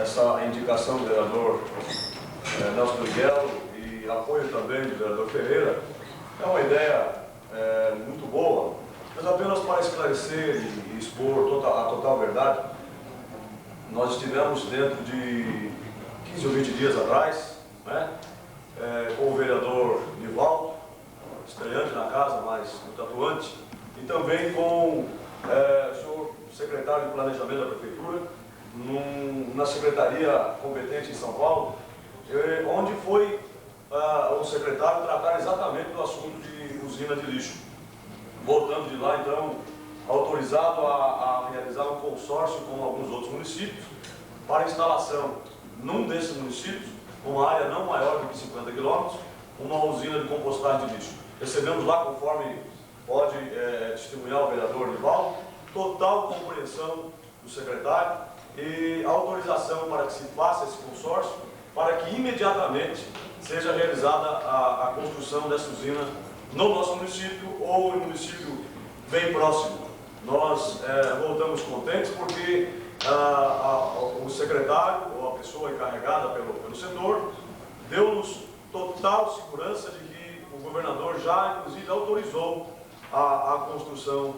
essa indicação do vereador Nelson Miguel e apoio também do vereador Ferreira. É uma ideia muito boa, mas apenas para esclarecer e expor a total verdade. Nós estivemos dentro de 15 ou 20 dias atrás, né, com o vereador Nivaldo, estreante na casa, mas muito atuante, e também com o senhor secretário de Planejamento da Prefeitura, na secretaria competente em São Paulo, onde foi o secretário tratar exatamente do assunto de usina de lixo. Voltando de lá, então, autorizado a realizar um consórcio com alguns outros municípios para instalação, num desses municípios, uma área não maior do que 50 quilômetros, uma usina de compostagem de lixo. Recebemos lá, conforme pode testemunhar o vereador Nivaldo, total compreensão do secretário e autorização para que se faça esse consórcio, para que imediatamente seja realizada a construção dessa usina no nosso município ou em município bem próximo. Nós voltamos contentes porque o secretário ou a pessoa encarregada pelo setor deu-nos total segurança de que o governador já, inclusive, autorizou a construção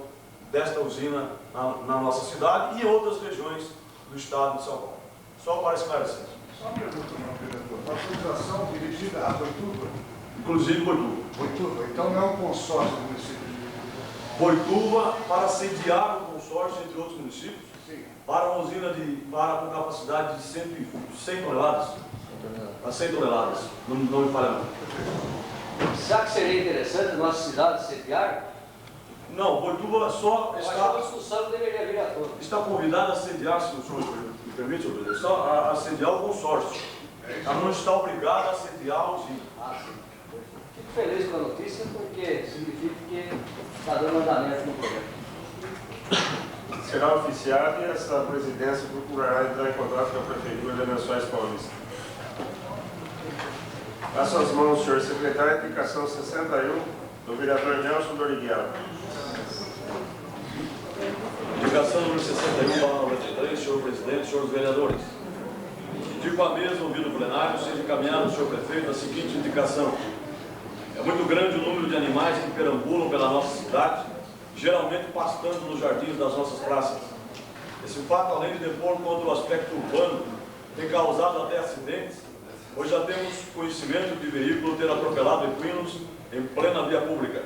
desta usina na nossa cidade e em outras regiões do estado de São Paulo. Só para esclarecer. Só uma pergunta, meu vereador. Uma autorização dirigida a Boituva? Inclusive Boituva. Boituva. Então não é um consórcio do município de Boituva para sediar um consórcio entre outros municípios, Sim. para uma usina com capacidade de 100 toneladas. A 100 toneladas, não me falha não. Será que seria interessante nossa cidade sediar? Não, Boituva só Eu acho que a está, discussão deveria vir a todos. está convidada a sediar, se o senhor me permite, senhor presidente, só a sediar o consórcio. Ela não está obrigada a sediar a usina. Ah, sim. Fico feliz com a notícia porque significa que está dando andamento no projeto. Será oficiado e essa presidência procurará entrar em contato com a Prefeitura de Lençóis Paulista. Às suas mãos, senhor secretário, indicação 61 do vereador Nelson Doriguel. Indicação número 61/93, senhor presidente, senhores vereadores. Indico à mesa, ouvido o plenário, seja encaminhado ao senhor prefeito a seguinte indicação. É muito grande o número de animais que perambulam pela nossa cidade, geralmente pastando nos jardins das nossas praças. Esse fato, além de depor contra o aspecto urbano, tem causado até acidentes. Hoje já temos conhecimento de veículo ter atropelado equinos em plena via pública.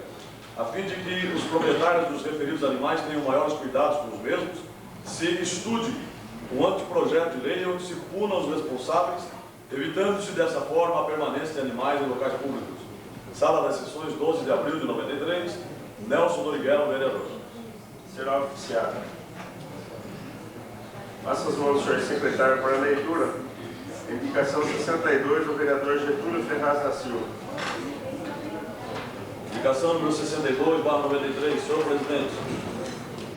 A fim de que os proprietários dos referidos animais tenham maiores cuidados com os mesmos, se estude um anteprojeto de lei onde se puna os responsáveis, evitando-se dessa forma a permanência de animais em locais públicos. Sala das Sessões, 12 de abril de 93, Nelson Doriguel, vereador. Será oficiado. Passa as mãos, senhor secretário, para a leitura. Indicação 62 do vereador Getúlio Ferraz da Silva. Indicação número 62/93, senhor presidente.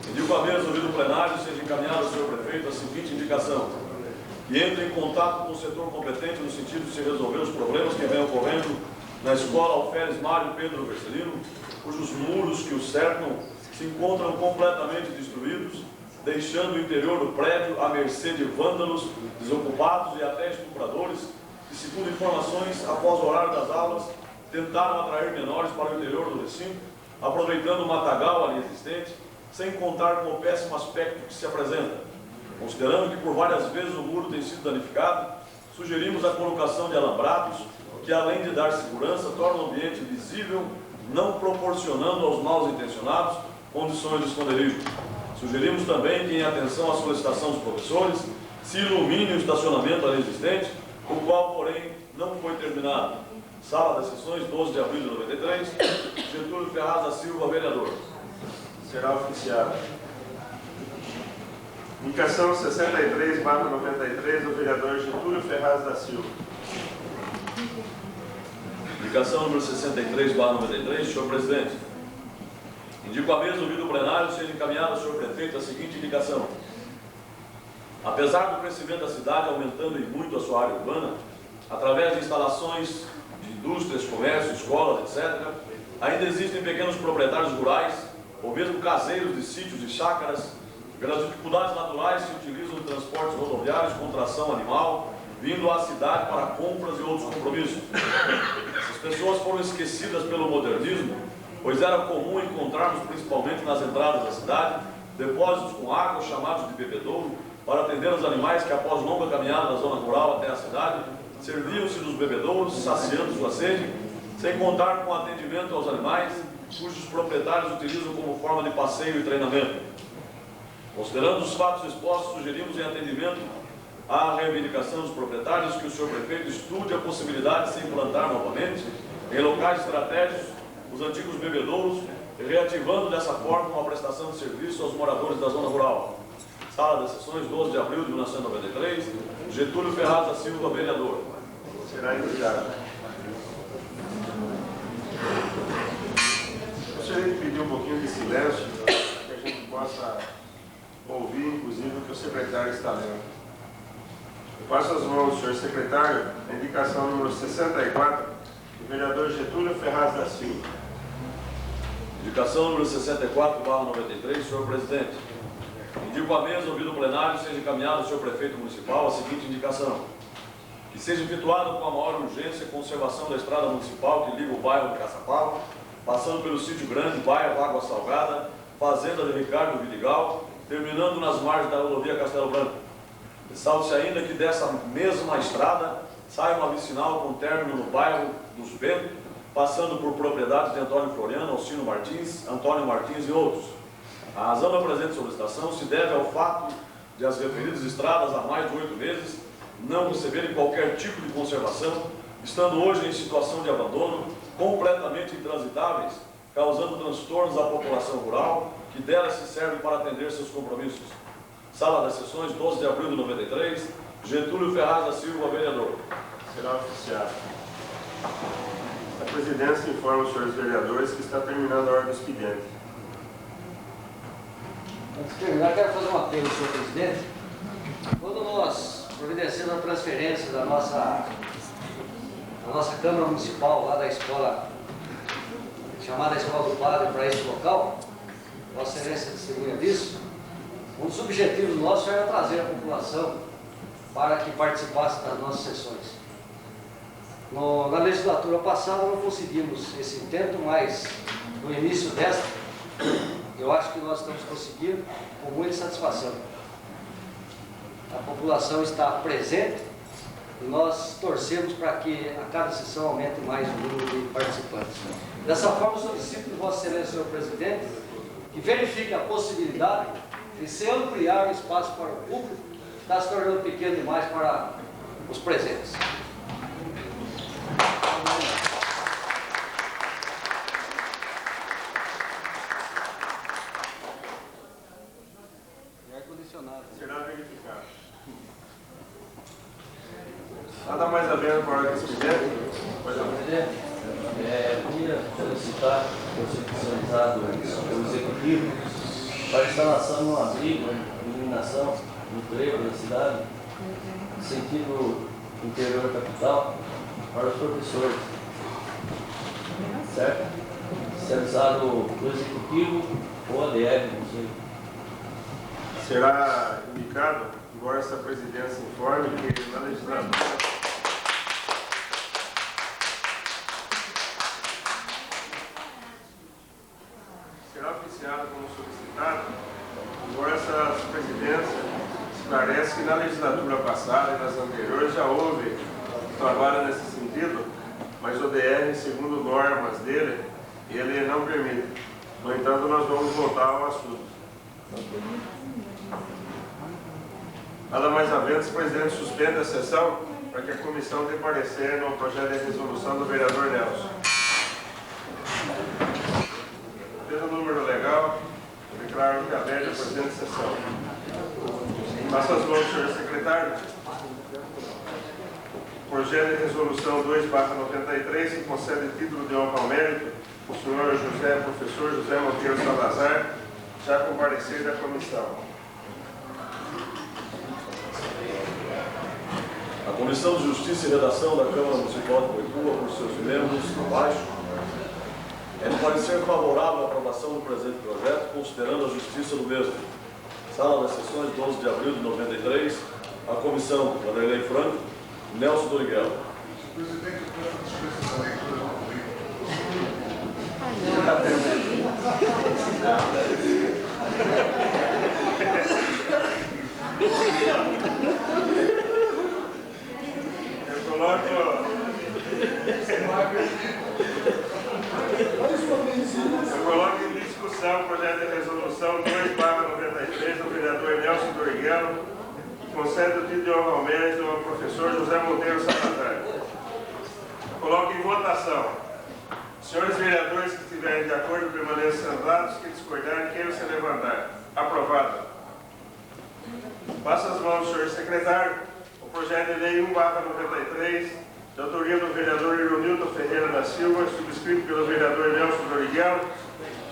Indico à mesa, ouvido o plenário, seja encaminhado ao senhor prefeito a seguinte indicação. E entre em contato com o setor competente no sentido de se resolver os problemas que vêm ocorrendo na escola Alferes Mário Pedro Vercelino, cujos muros que o cercam se encontram completamente destruídos, deixando o interior do prédio à mercê de vândalos, desocupados e até estupradores, que, segundo informações, após o horário das aulas, tentaram atrair menores para o interior do recinto, aproveitando o matagal ali existente, sem contar com o péssimo aspecto que se apresenta. Considerando que por várias vezes o muro tem sido danificado, sugerimos a colocação de alambrados, que além de dar segurança, torna o ambiente visível, não proporcionando aos mal intencionados condições de esconderijo. Sugerimos também que, em atenção à solicitação dos professores, se ilumine o estacionamento ali existente, o qual, porém, não foi terminado. Sala das Sessões, 12 de abril de 93, Getúlio Ferraz da Silva, vereador. Será oficiado. Indicação 63/93 do vereador Getúlio Ferraz da Silva. Indicação número 63/93, senhor presidente. Indico à mesa, ouvido o plenário, seja encaminhada ao senhor prefeito a seguinte indicação. Apesar do crescimento da cidade aumentando em muito a sua área urbana, através de instalações de indústrias, comércio, escolas, etc., ainda existem pequenos proprietários rurais, ou mesmo caseiros de sítios e chácaras, pelas dificuldades naturais que utilizam de transportes rodoviários com tração animal, vindo à cidade para compras e outros compromissos. Essas pessoas foram esquecidas pelo modernismo, pois era comum encontrarmos, principalmente nas entradas da cidade, depósitos com água chamados de bebedouro, para atender os animais que, após longa caminhada da zona rural até a cidade, serviam-se dos bebedouros, saciando sua sede, sem contar com atendimento aos animais, cujos proprietários utilizam como forma de passeio e treinamento. Considerando os fatos expostos, sugerimos em atendimento à reivindicação dos proprietários que o senhor prefeito estude a possibilidade de se implantar novamente, em locais estratégicos, os antigos bebedouros, reativando dessa forma uma prestação de serviço aos moradores da zona rural. Sala de sessões, 12 de abril de 1993, Getúlio Ferraz da Silva, vereador. Será enviado. Gostaria de pedir um pouquinho de silêncio, para que a gente possa ouvir, inclusive, o que o secretário está lendo. Eu passo as mãos do senhor secretário, a indicação número 64, do vereador Getúlio Ferraz da Silva. Indicação número 64/93, senhor presidente. Indico à mesa, ouvido o plenário, seja encaminhado ao senhor prefeito municipal a seguinte indicação. Que seja efetuada com a maior urgência a conservação da estrada municipal que liga o bairro de Caçapava, passando pelo sítio grande, bairro Água Salgada, fazenda de Ricardo Vidigal, terminando nas margens da rodovia Castelo Branco. Ressalve-se ainda que dessa mesma estrada sai uma vicinal com término no bairro dos Bentos, passando por propriedades de Antônio Floriano, Alcino Martins, Antônio Martins e outros. A razão da presente solicitação se deve ao fato de as referidas estradas há mais de 8 meses não receberem qualquer tipo de conservação, estando hoje em situação de abandono, completamente intransitáveis, causando transtornos à população rural, que delas se serve para atender seus compromissos. Sala das sessões, 12 de abril de 93, Getúlio Ferraz da Silva, vereador. Será oficiado. A presidência informa os senhores vereadores que está terminando a ordem do expediente. Antes de terminar, quero fazer um apelo, senhor presidente. Quando nós providenciamos a transferência da nossa Câmara Municipal, lá da escola, chamada Escola do Padre, para esse local, Vossa Excelência testemunha disso, um dos objetivos nossos era trazer a população para que participasse das nossas sessões. Na legislatura passada não conseguimos esse intento, mas no início desta, eu acho que nós estamos conseguindo com muita satisfação. A população está presente e nós torcemos para que a cada sessão aumente mais o número de participantes. Dessa forma, solicito de Vossa Excelência, senhor presidente, que verifique a possibilidade de se ampliar o espaço para o público, que está se tornando pequeno demais para os presentes. Será verificado. Nada mais havendo para a ordem do expediente? Queria solicitar que fosse oficializado pelo Executivo para a instalação de um abrigo de iluminação no trevo da cidade, no sentido interior da capital, para os professores. Certo? Oficializado do Executivo ou ADR, não sei. Será indicado, embora essa presidência informe, que na legislatura será oficiado como solicitado, embora essa presidência esclarece que na legislatura passada e nas anteriores já houve trabalho nesse sentido, mas o DR, segundo normas dele, ele não permite. No entanto, nós vamos voltar ao assunto. Nada mais havendo, o presidente suspende a sessão para que a comissão dê parecer no projeto de resolução do vereador Nelson. Tendo o número legal, eu declaro que aberta a presente sessão. Passa as mãos, senhor secretário. Projeto de resolução 2/93, que concede título de honra ao mérito ao senhor professor José Monteiro Salazar, já comparecer da comissão. A Comissão de Justiça e Redação da Câmara Municipal de Boituva, por seus membros, abaixo, é de parecer favorável à aprovação do presente projeto, considerando a justiça do mesmo. Sala das Sessões, 12 de abril de 93, a Comissão, Vanderlei Franco, Nelson Doriguelo. Presidente, eu peço dispensa da leitura do currículo. Eu coloco em discussão o projeto de resolução 2/93 do vereador Nelson Doriguelo, que concede o título de honra ao mérito ao professor José Monteiro Salazar. Coloco em votação. Senhores vereadores que estiverem de acordo permaneçam sentados, que discordarem queiram se levantar. Aprovado. Passa as mãos, senhor secretário. O projeto de lei 1/93, de autoria do vereador Ironilton Ferreira da Silva, subscrito pelo vereador Nelson Doriguelo,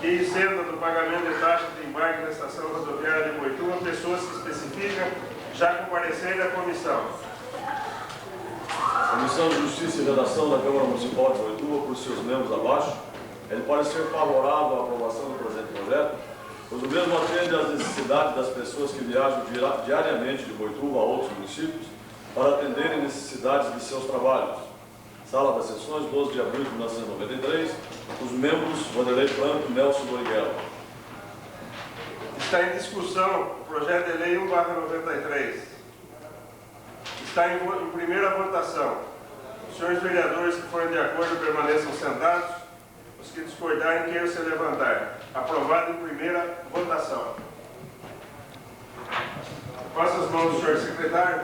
que isenta do pagamento de taxa de embarque na estação rodoviária de Boituva pessoas que especificam já comparecer da comissão. A Comissão de Justiça e Redação da Câmara Municipal de Boituva, por seus membros abaixo, é de parecer favorável à aprovação do presente projeto, pois o mesmo atende às necessidades das pessoas que viajam diariamente de Boituva a outros municípios para atenderem necessidades de seus trabalhos. Sala das Sessões, 12 de abril de 1993, os membros Vanderlei Franco e Nelson Doriguelo. Está em discussão o projeto de lei 1/93. Está em primeira votação. Os senhores vereadores que forem de acordo permaneçam sentados. Os que discordarem queiram se levantar. Aprovado em primeira votação. Passo as mãos do senhor secretário.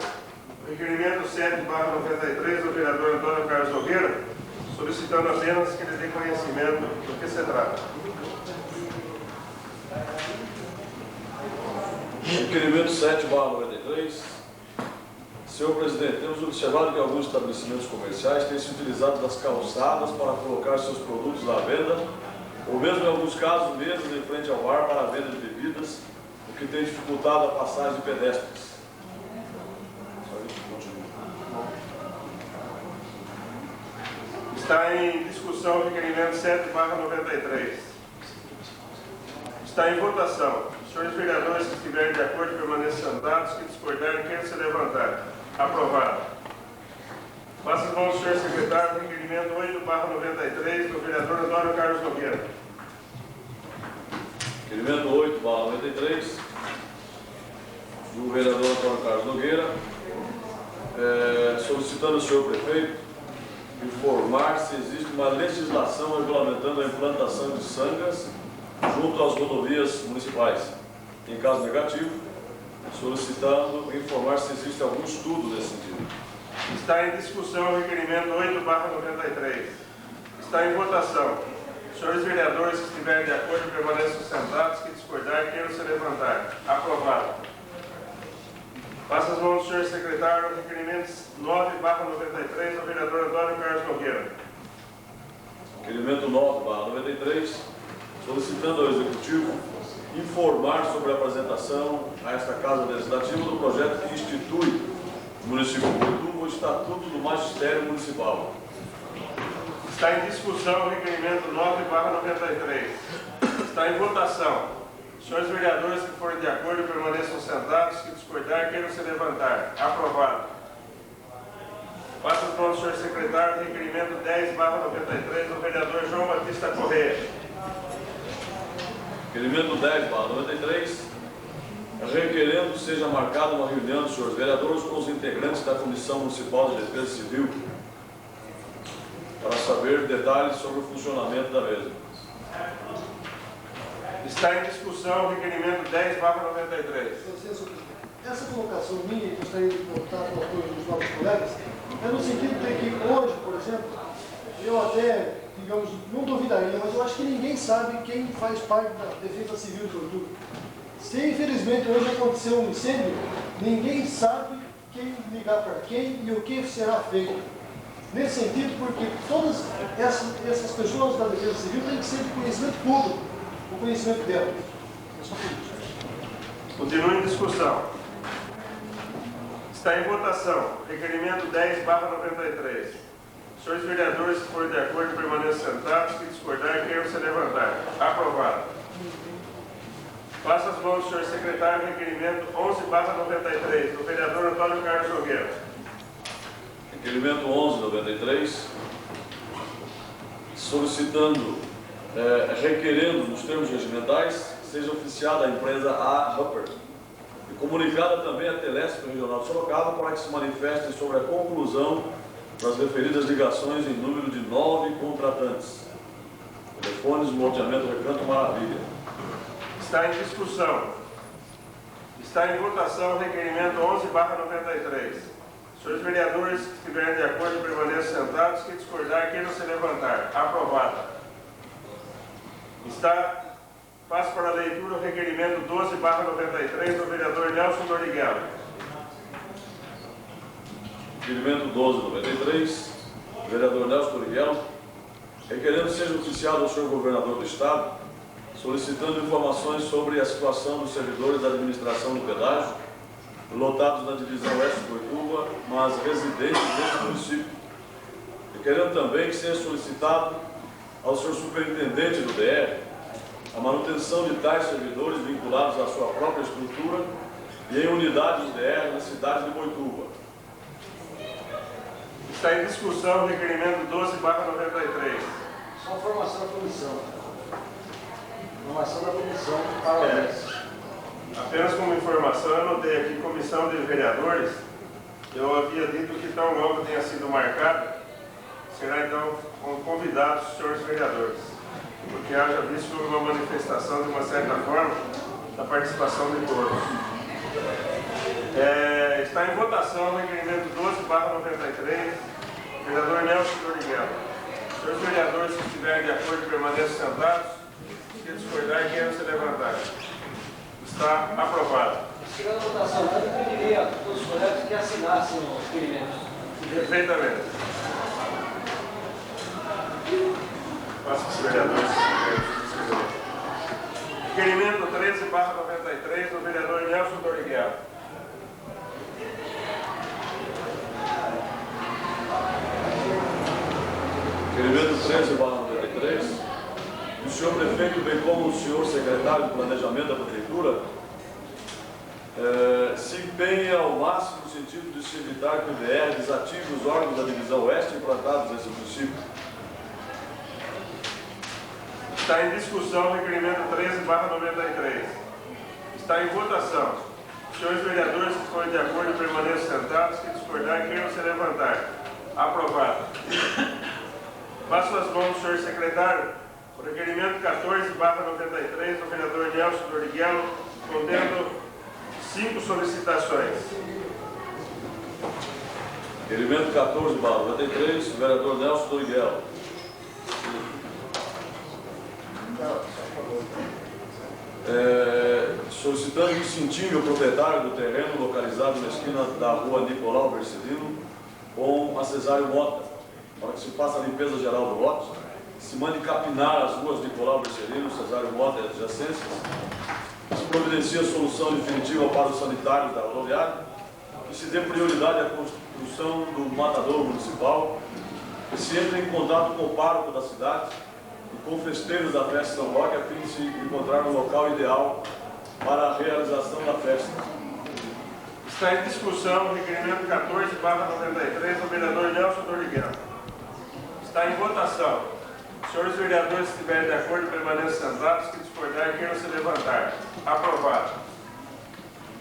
O requerimento 7/93 do vereador Antônio Carlos Nogueira, solicitando apenas que ele dê conhecimento do que se trata. Requerimento 7/93. Senhor presidente, temos observado que alguns estabelecimentos comerciais têm se utilizado das calçadas para colocar seus produtos à venda, ou mesmo em alguns casos, mesas em frente ao bar para a venda de bebidas, o que tem dificultado a passagem de pedestres. Está em discussão o requerimento 7/93. Está em votação. Os senhores vereadores que estiverem de acordo permaneçam sentados, que discordarem queiram se levantar. Aprovado. Passa as mãos do senhor secretário o requerimento 8/93 do vereador Antônio Carlos Nogueira. Requerimento 8/93 do vereador Antônio Carlos Nogueira, solicitando ao senhor prefeito informar se existe uma legislação regulamentando a implantação de sangas junto às rodovias municipais. Em caso negativo, solicitando informar se existe algum estudo nesse sentido. Está em discussão o requerimento 8/93. Está em votação. Os senhores vereadores que estiverem de acordo permaneçam sentados, que discordarem queiram se levantar. Aprovado. Passa as mãos do senhor secretário o requerimento 9/93 do vereador Antônio Carlos Nogueira. Requerimento 9/93, solicitando ao Executivo informar sobre a apresentação a esta Casa Legislativa do projeto que institui no município de Boituva o Estatuto do Magistério Municipal. Está em discussão o requerimento 9/93. Está em votação. Os senhores vereadores que forem de acordo permaneçam sentados, que discordarem queiram se levantar. Aprovado. Passa as mãos do senhor secretário o requerimento 10/93 do vereador João Batista Correia. Requerimento 10/93, requerendo que seja marcada uma reunião dos senhores vereadores com os integrantes da Comissão Municipal de Defesa Civil para saber detalhes sobre o funcionamento da mesma. Está em discussão o requerimento 10/93. Essa colocação minha, que gostaria de voltar com o apoio dos nossos colegas, é no sentido de que hoje, por exemplo, eu até, digamos, não duvidaria, mas eu acho que ninguém sabe quem faz parte da Defesa Civil de Boituva. Se infelizmente hoje aconteceu um incêndio ninguém sabe quem ligar para quem e o que será feito. Nesse sentido, porque todas essas pessoas da Defesa Civil têm que ser de conhecimento público, o conhecimento delas. É só por isso. Continua em discussão. Está em votação. Requerimento 10/93. Senhores vereadores, se forem de acordo, permaneçam sentados. Que discordar, queiram se levantar. Aprovado. Passo as mãos, senhor secretário, requerimento 11/93, do vereador Antônio Carlos Nogueira. Requerimento 11/93, solicitando, requerendo, nos termos regimentais, seja oficiada a empresa A. Hupper e comunicada também a Telesp Regional de Sorocaba para que se manifestem sobre a conclusão das referidas ligações em número de 9 contratantes. Telefones, loteamento Recanto Maravilha. Está em discussão. Está em votação o requerimento 11/93. Senhores vereadores que estiverem de acordo permaneçam sentados. Que discordar, queiram se levantar. Aprovado. Passo para a leitura o requerimento 12/93 do vereador Nelson Doriguelo. Requerimento 12/93, vereador Nelson Doriguelo, requerendo seja oficiado ao senhor governador do Estado, solicitando informações sobre a situação dos servidores da administração do pedágio, lotados na divisão oeste de Boituva, mas residentes deste município. Requerendo também que seja solicitado ao senhor superintendente do DR a manutenção de tais servidores vinculados à sua própria estrutura e em unidades do DR na cidade de Boituva. Está em discussão o requerimento 12/93. Só formação da comissão. Formação da comissão para o mês. Apenas como informação, eu anotei aqui comissão de vereadores. Eu havia dito que tão logo tenha sido marcado, será então convidados os senhores vereadores, porque haja visto uma manifestação de uma certa forma da participação de todos. Está em votação o requerimento 12/93, vereador Nelson Doriguelo. Senhores vereadores que estiverem de acordo permaneçam sentados. Se discordar, queiram se levantar. Está aprovado. Chegando a votação, eu pediria a todos os colegas que assinassem o requerimento. Perfeitamente. Passo para os vereadores. Requerimento 13/93 do vereador Nelson Doriguelo. Requerimento 13/93, o senhor prefeito, bem como o senhor secretário de Planejamento da Prefeitura, se empenha ao máximo no sentido de se evitar que o DR desative os órgãos da divisão oeste implantados nesse município. Está em discussão o requerimento 13/93. Está em votação. Senhores vereadores que forem de acordo permaneçam sentados. Que discordar, queiram se levantar. Aprovado. Passo as mãos do senhor secretário o requerimento 14/93 do vereador Nelson Doriguelo, contendo 5 solicitações. Requerimento 14/93, do vereador Nelson Doriguelo. Solicitando que se intiме o proprietário do terreno localizado na esquina da rua Nicolau Bercelino com a Cesário Mota, para que se faça a limpeza geral do lote, se mande capinar as ruas Nicolau Bercelino, Cesário Mota e adjacências, se providencie a solução definitiva para os sanitários da rodoviária, que se dê prioridade à construção do matadouro municipal, que se entre em contato com o pároco da cidade e com festeiros da festa São Roque, a fim de se encontrar um local ideal para a realização da festa. Está em discussão o requerimento 14/93 do vereador Nelson Doriguelo. Está em votação. Senhores vereadores que estiverem de acordo permaneçam sentados. Que discordar, queiram se levantar. Aprovado.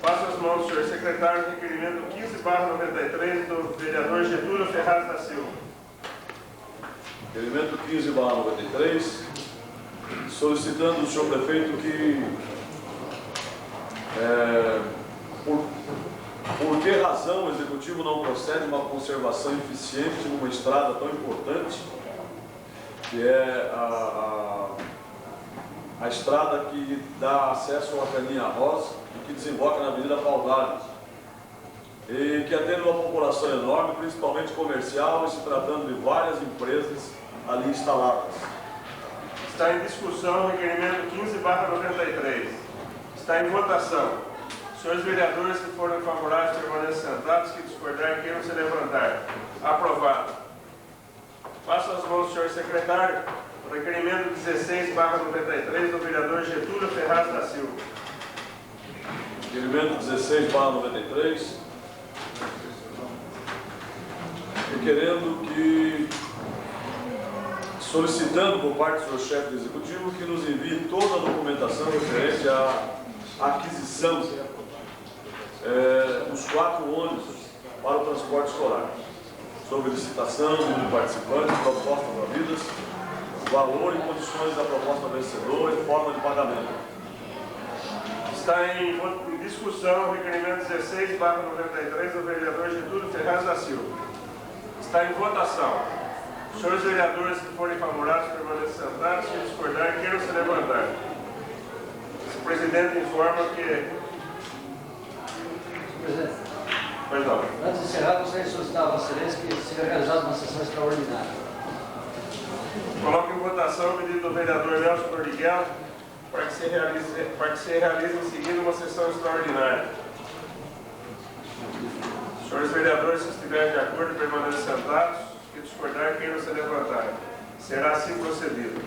Passo as mãos do senhor secretário do requerimento 15/93 do vereador Getúlio Ferraz da Silva. Requerimento 15/93, solicitando do senhor prefeito que, por que razão o executivo não procede a uma conservação eficiente numa estrada tão importante, que é a estrada que dá acesso à Caninha Rosa e que desemboca na Avenida Paudalho. e que atende uma população enorme, principalmente comercial, e se tratando de várias empresas ali instaladas. Está em discussão o requerimento 15/93. Está em votação. Senhores vereadores que forem favoráveis permaneçam sentados, que discordarem queiram se levantar. Aprovado. Passo às mãos do senhor secretário o requerimento 16/93 do vereador Getúlio Ferraz da Silva. Requerimento 16/93, requerendo que, solicitando por parte do seu chefe do executivo que nos envie toda a documentação referente à aquisição dos 4 ônibus para o transporte escolar, sobre licitação, número de participantes, proposta providas, valor e condições da proposta vencedora e forma de pagamento. Está em discussão o requerimento 16/93 do vereador Getúlio Ferraz da Silva. Está em votação. Os senhores vereadores que forem favoráveis permaneçam sentados, que discordarem queiram se levantar. O presidente informa que... Presidente, Pois não. antes de encerrar, gostaria de solicitar a Vossa Excelência que seja realizada uma sessão extraordinária. Coloco em votação o pedido do vereador Nelson Cordiguelo para que se realize em seguida uma sessão extraordinária. Os senhores vereadores, se estiverem de acordo, permaneçam sentados, que discordarem queiram se levantar. Será assim procedido.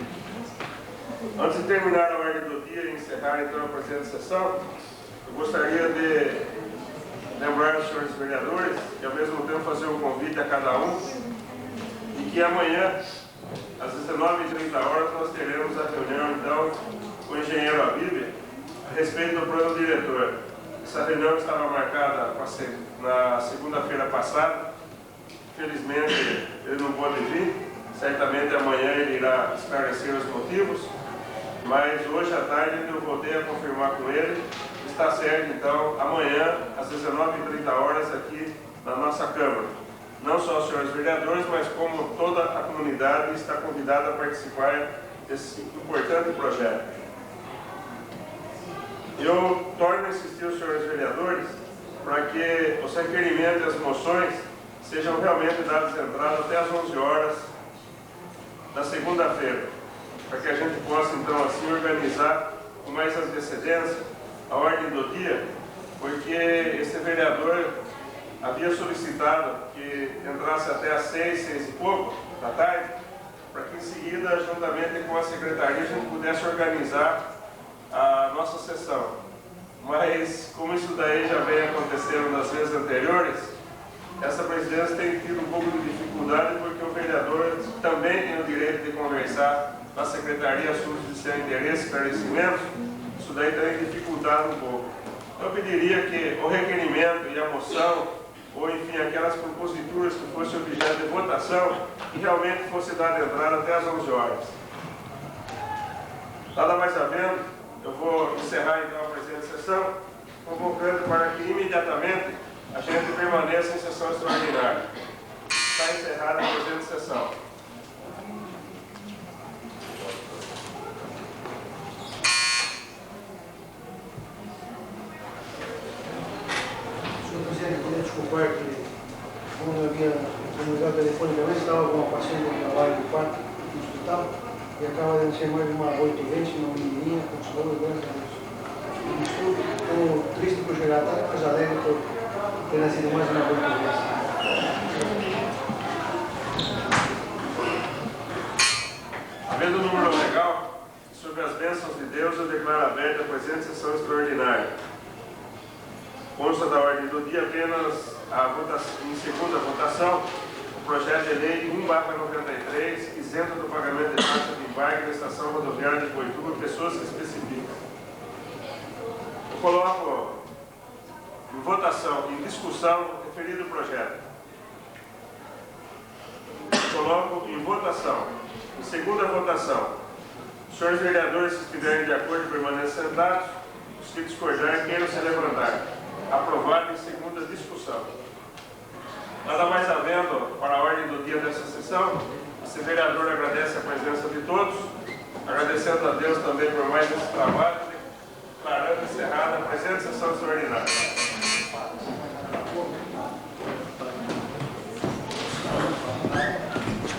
Antes de terminar a ordem do dia e encerrar então a presente sessão, eu gostaria de lembrar os senhores vereadores e ao mesmo tempo fazer um convite a cada um e que amanhã, às 19h30, nós teremos a reunião então com o engenheiro Abíbia a respeito do plano diretor. Essa reunião estava marcada na segunda-feira passada. Infelizmente ele não pôde vir, certamente amanhã ele irá esclarecer os motivos, mas hoje à tarde eu voltei a confirmar com ele. Está certo, então, amanhã, às 19h30, aqui na nossa Câmara. Não só os senhores vereadores, mas como toda a comunidade está convidada a participar desse importante projeto. Eu torno a insistir os senhores vereadores para que os requerimentos e as moções sejam realmente dados entrada até às 11h da segunda-feira, para que a gente possa, então, assim, organizar com mais antecedência a ordem do dia, porque esse vereador havia solicitado que entrasse até às 6 e pouco da tarde, para que em seguida, juntamente com a secretaria, a gente pudesse organizar a nossa sessão. Mas, como isso daí já vem acontecendo nas vezes anteriores, essa presidência tem tido um pouco de dificuldade, porque o vereador também tem o direito de conversar na secretaria assuntos de seu interesse e esclarecimentos. Isso daí tem dificultado um pouco. Eu pediria que o requerimento e a moção, ou enfim, aquelas proposituras que fossem objeto de votação, que realmente fosse dada entrada até às 11h. Nada mais havendo, eu vou encerrar então a presente sessão, convocando para que imediatamente a gente permaneça em sessão extraordinária. Está encerrada a presente sessão. Eu queria desculpar que, como eu havia comunicado telefonicamente, estava com uma paciente no trabalho de parto no hospital e acaba de ser mais de uma 8 vezes, uma menininha, com saúde, graças a Deus. E estou triste por chegar tarde, mas alegre por ter nascido mais uma 8 vezes. Havendo o número legal, sobre as bênçãos de Deus, eu declaro aberta a presente sessão extraordinária. Consta da ordem do dia apenas em segunda votação o projeto de lei 1/93, isento do pagamento de taxa de embarque na estação rodoviária de Boituva, pessoas que especificam. Eu coloco em votação, em discussão, o referido projeto. Eu coloco em votação, em segunda votação. Os senhores vereadores, se estiverem de acordo, permaneçam sentados. Os que discordarem, queiram se levantar. Aprovado em segunda discussão. Nada mais havendo para a ordem do dia dessa sessão, esse vereador agradece a presença de todos, agradecendo a Deus também por mais esse trabalho, declarando encerrada a presente sessão extraordinária.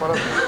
parabéns.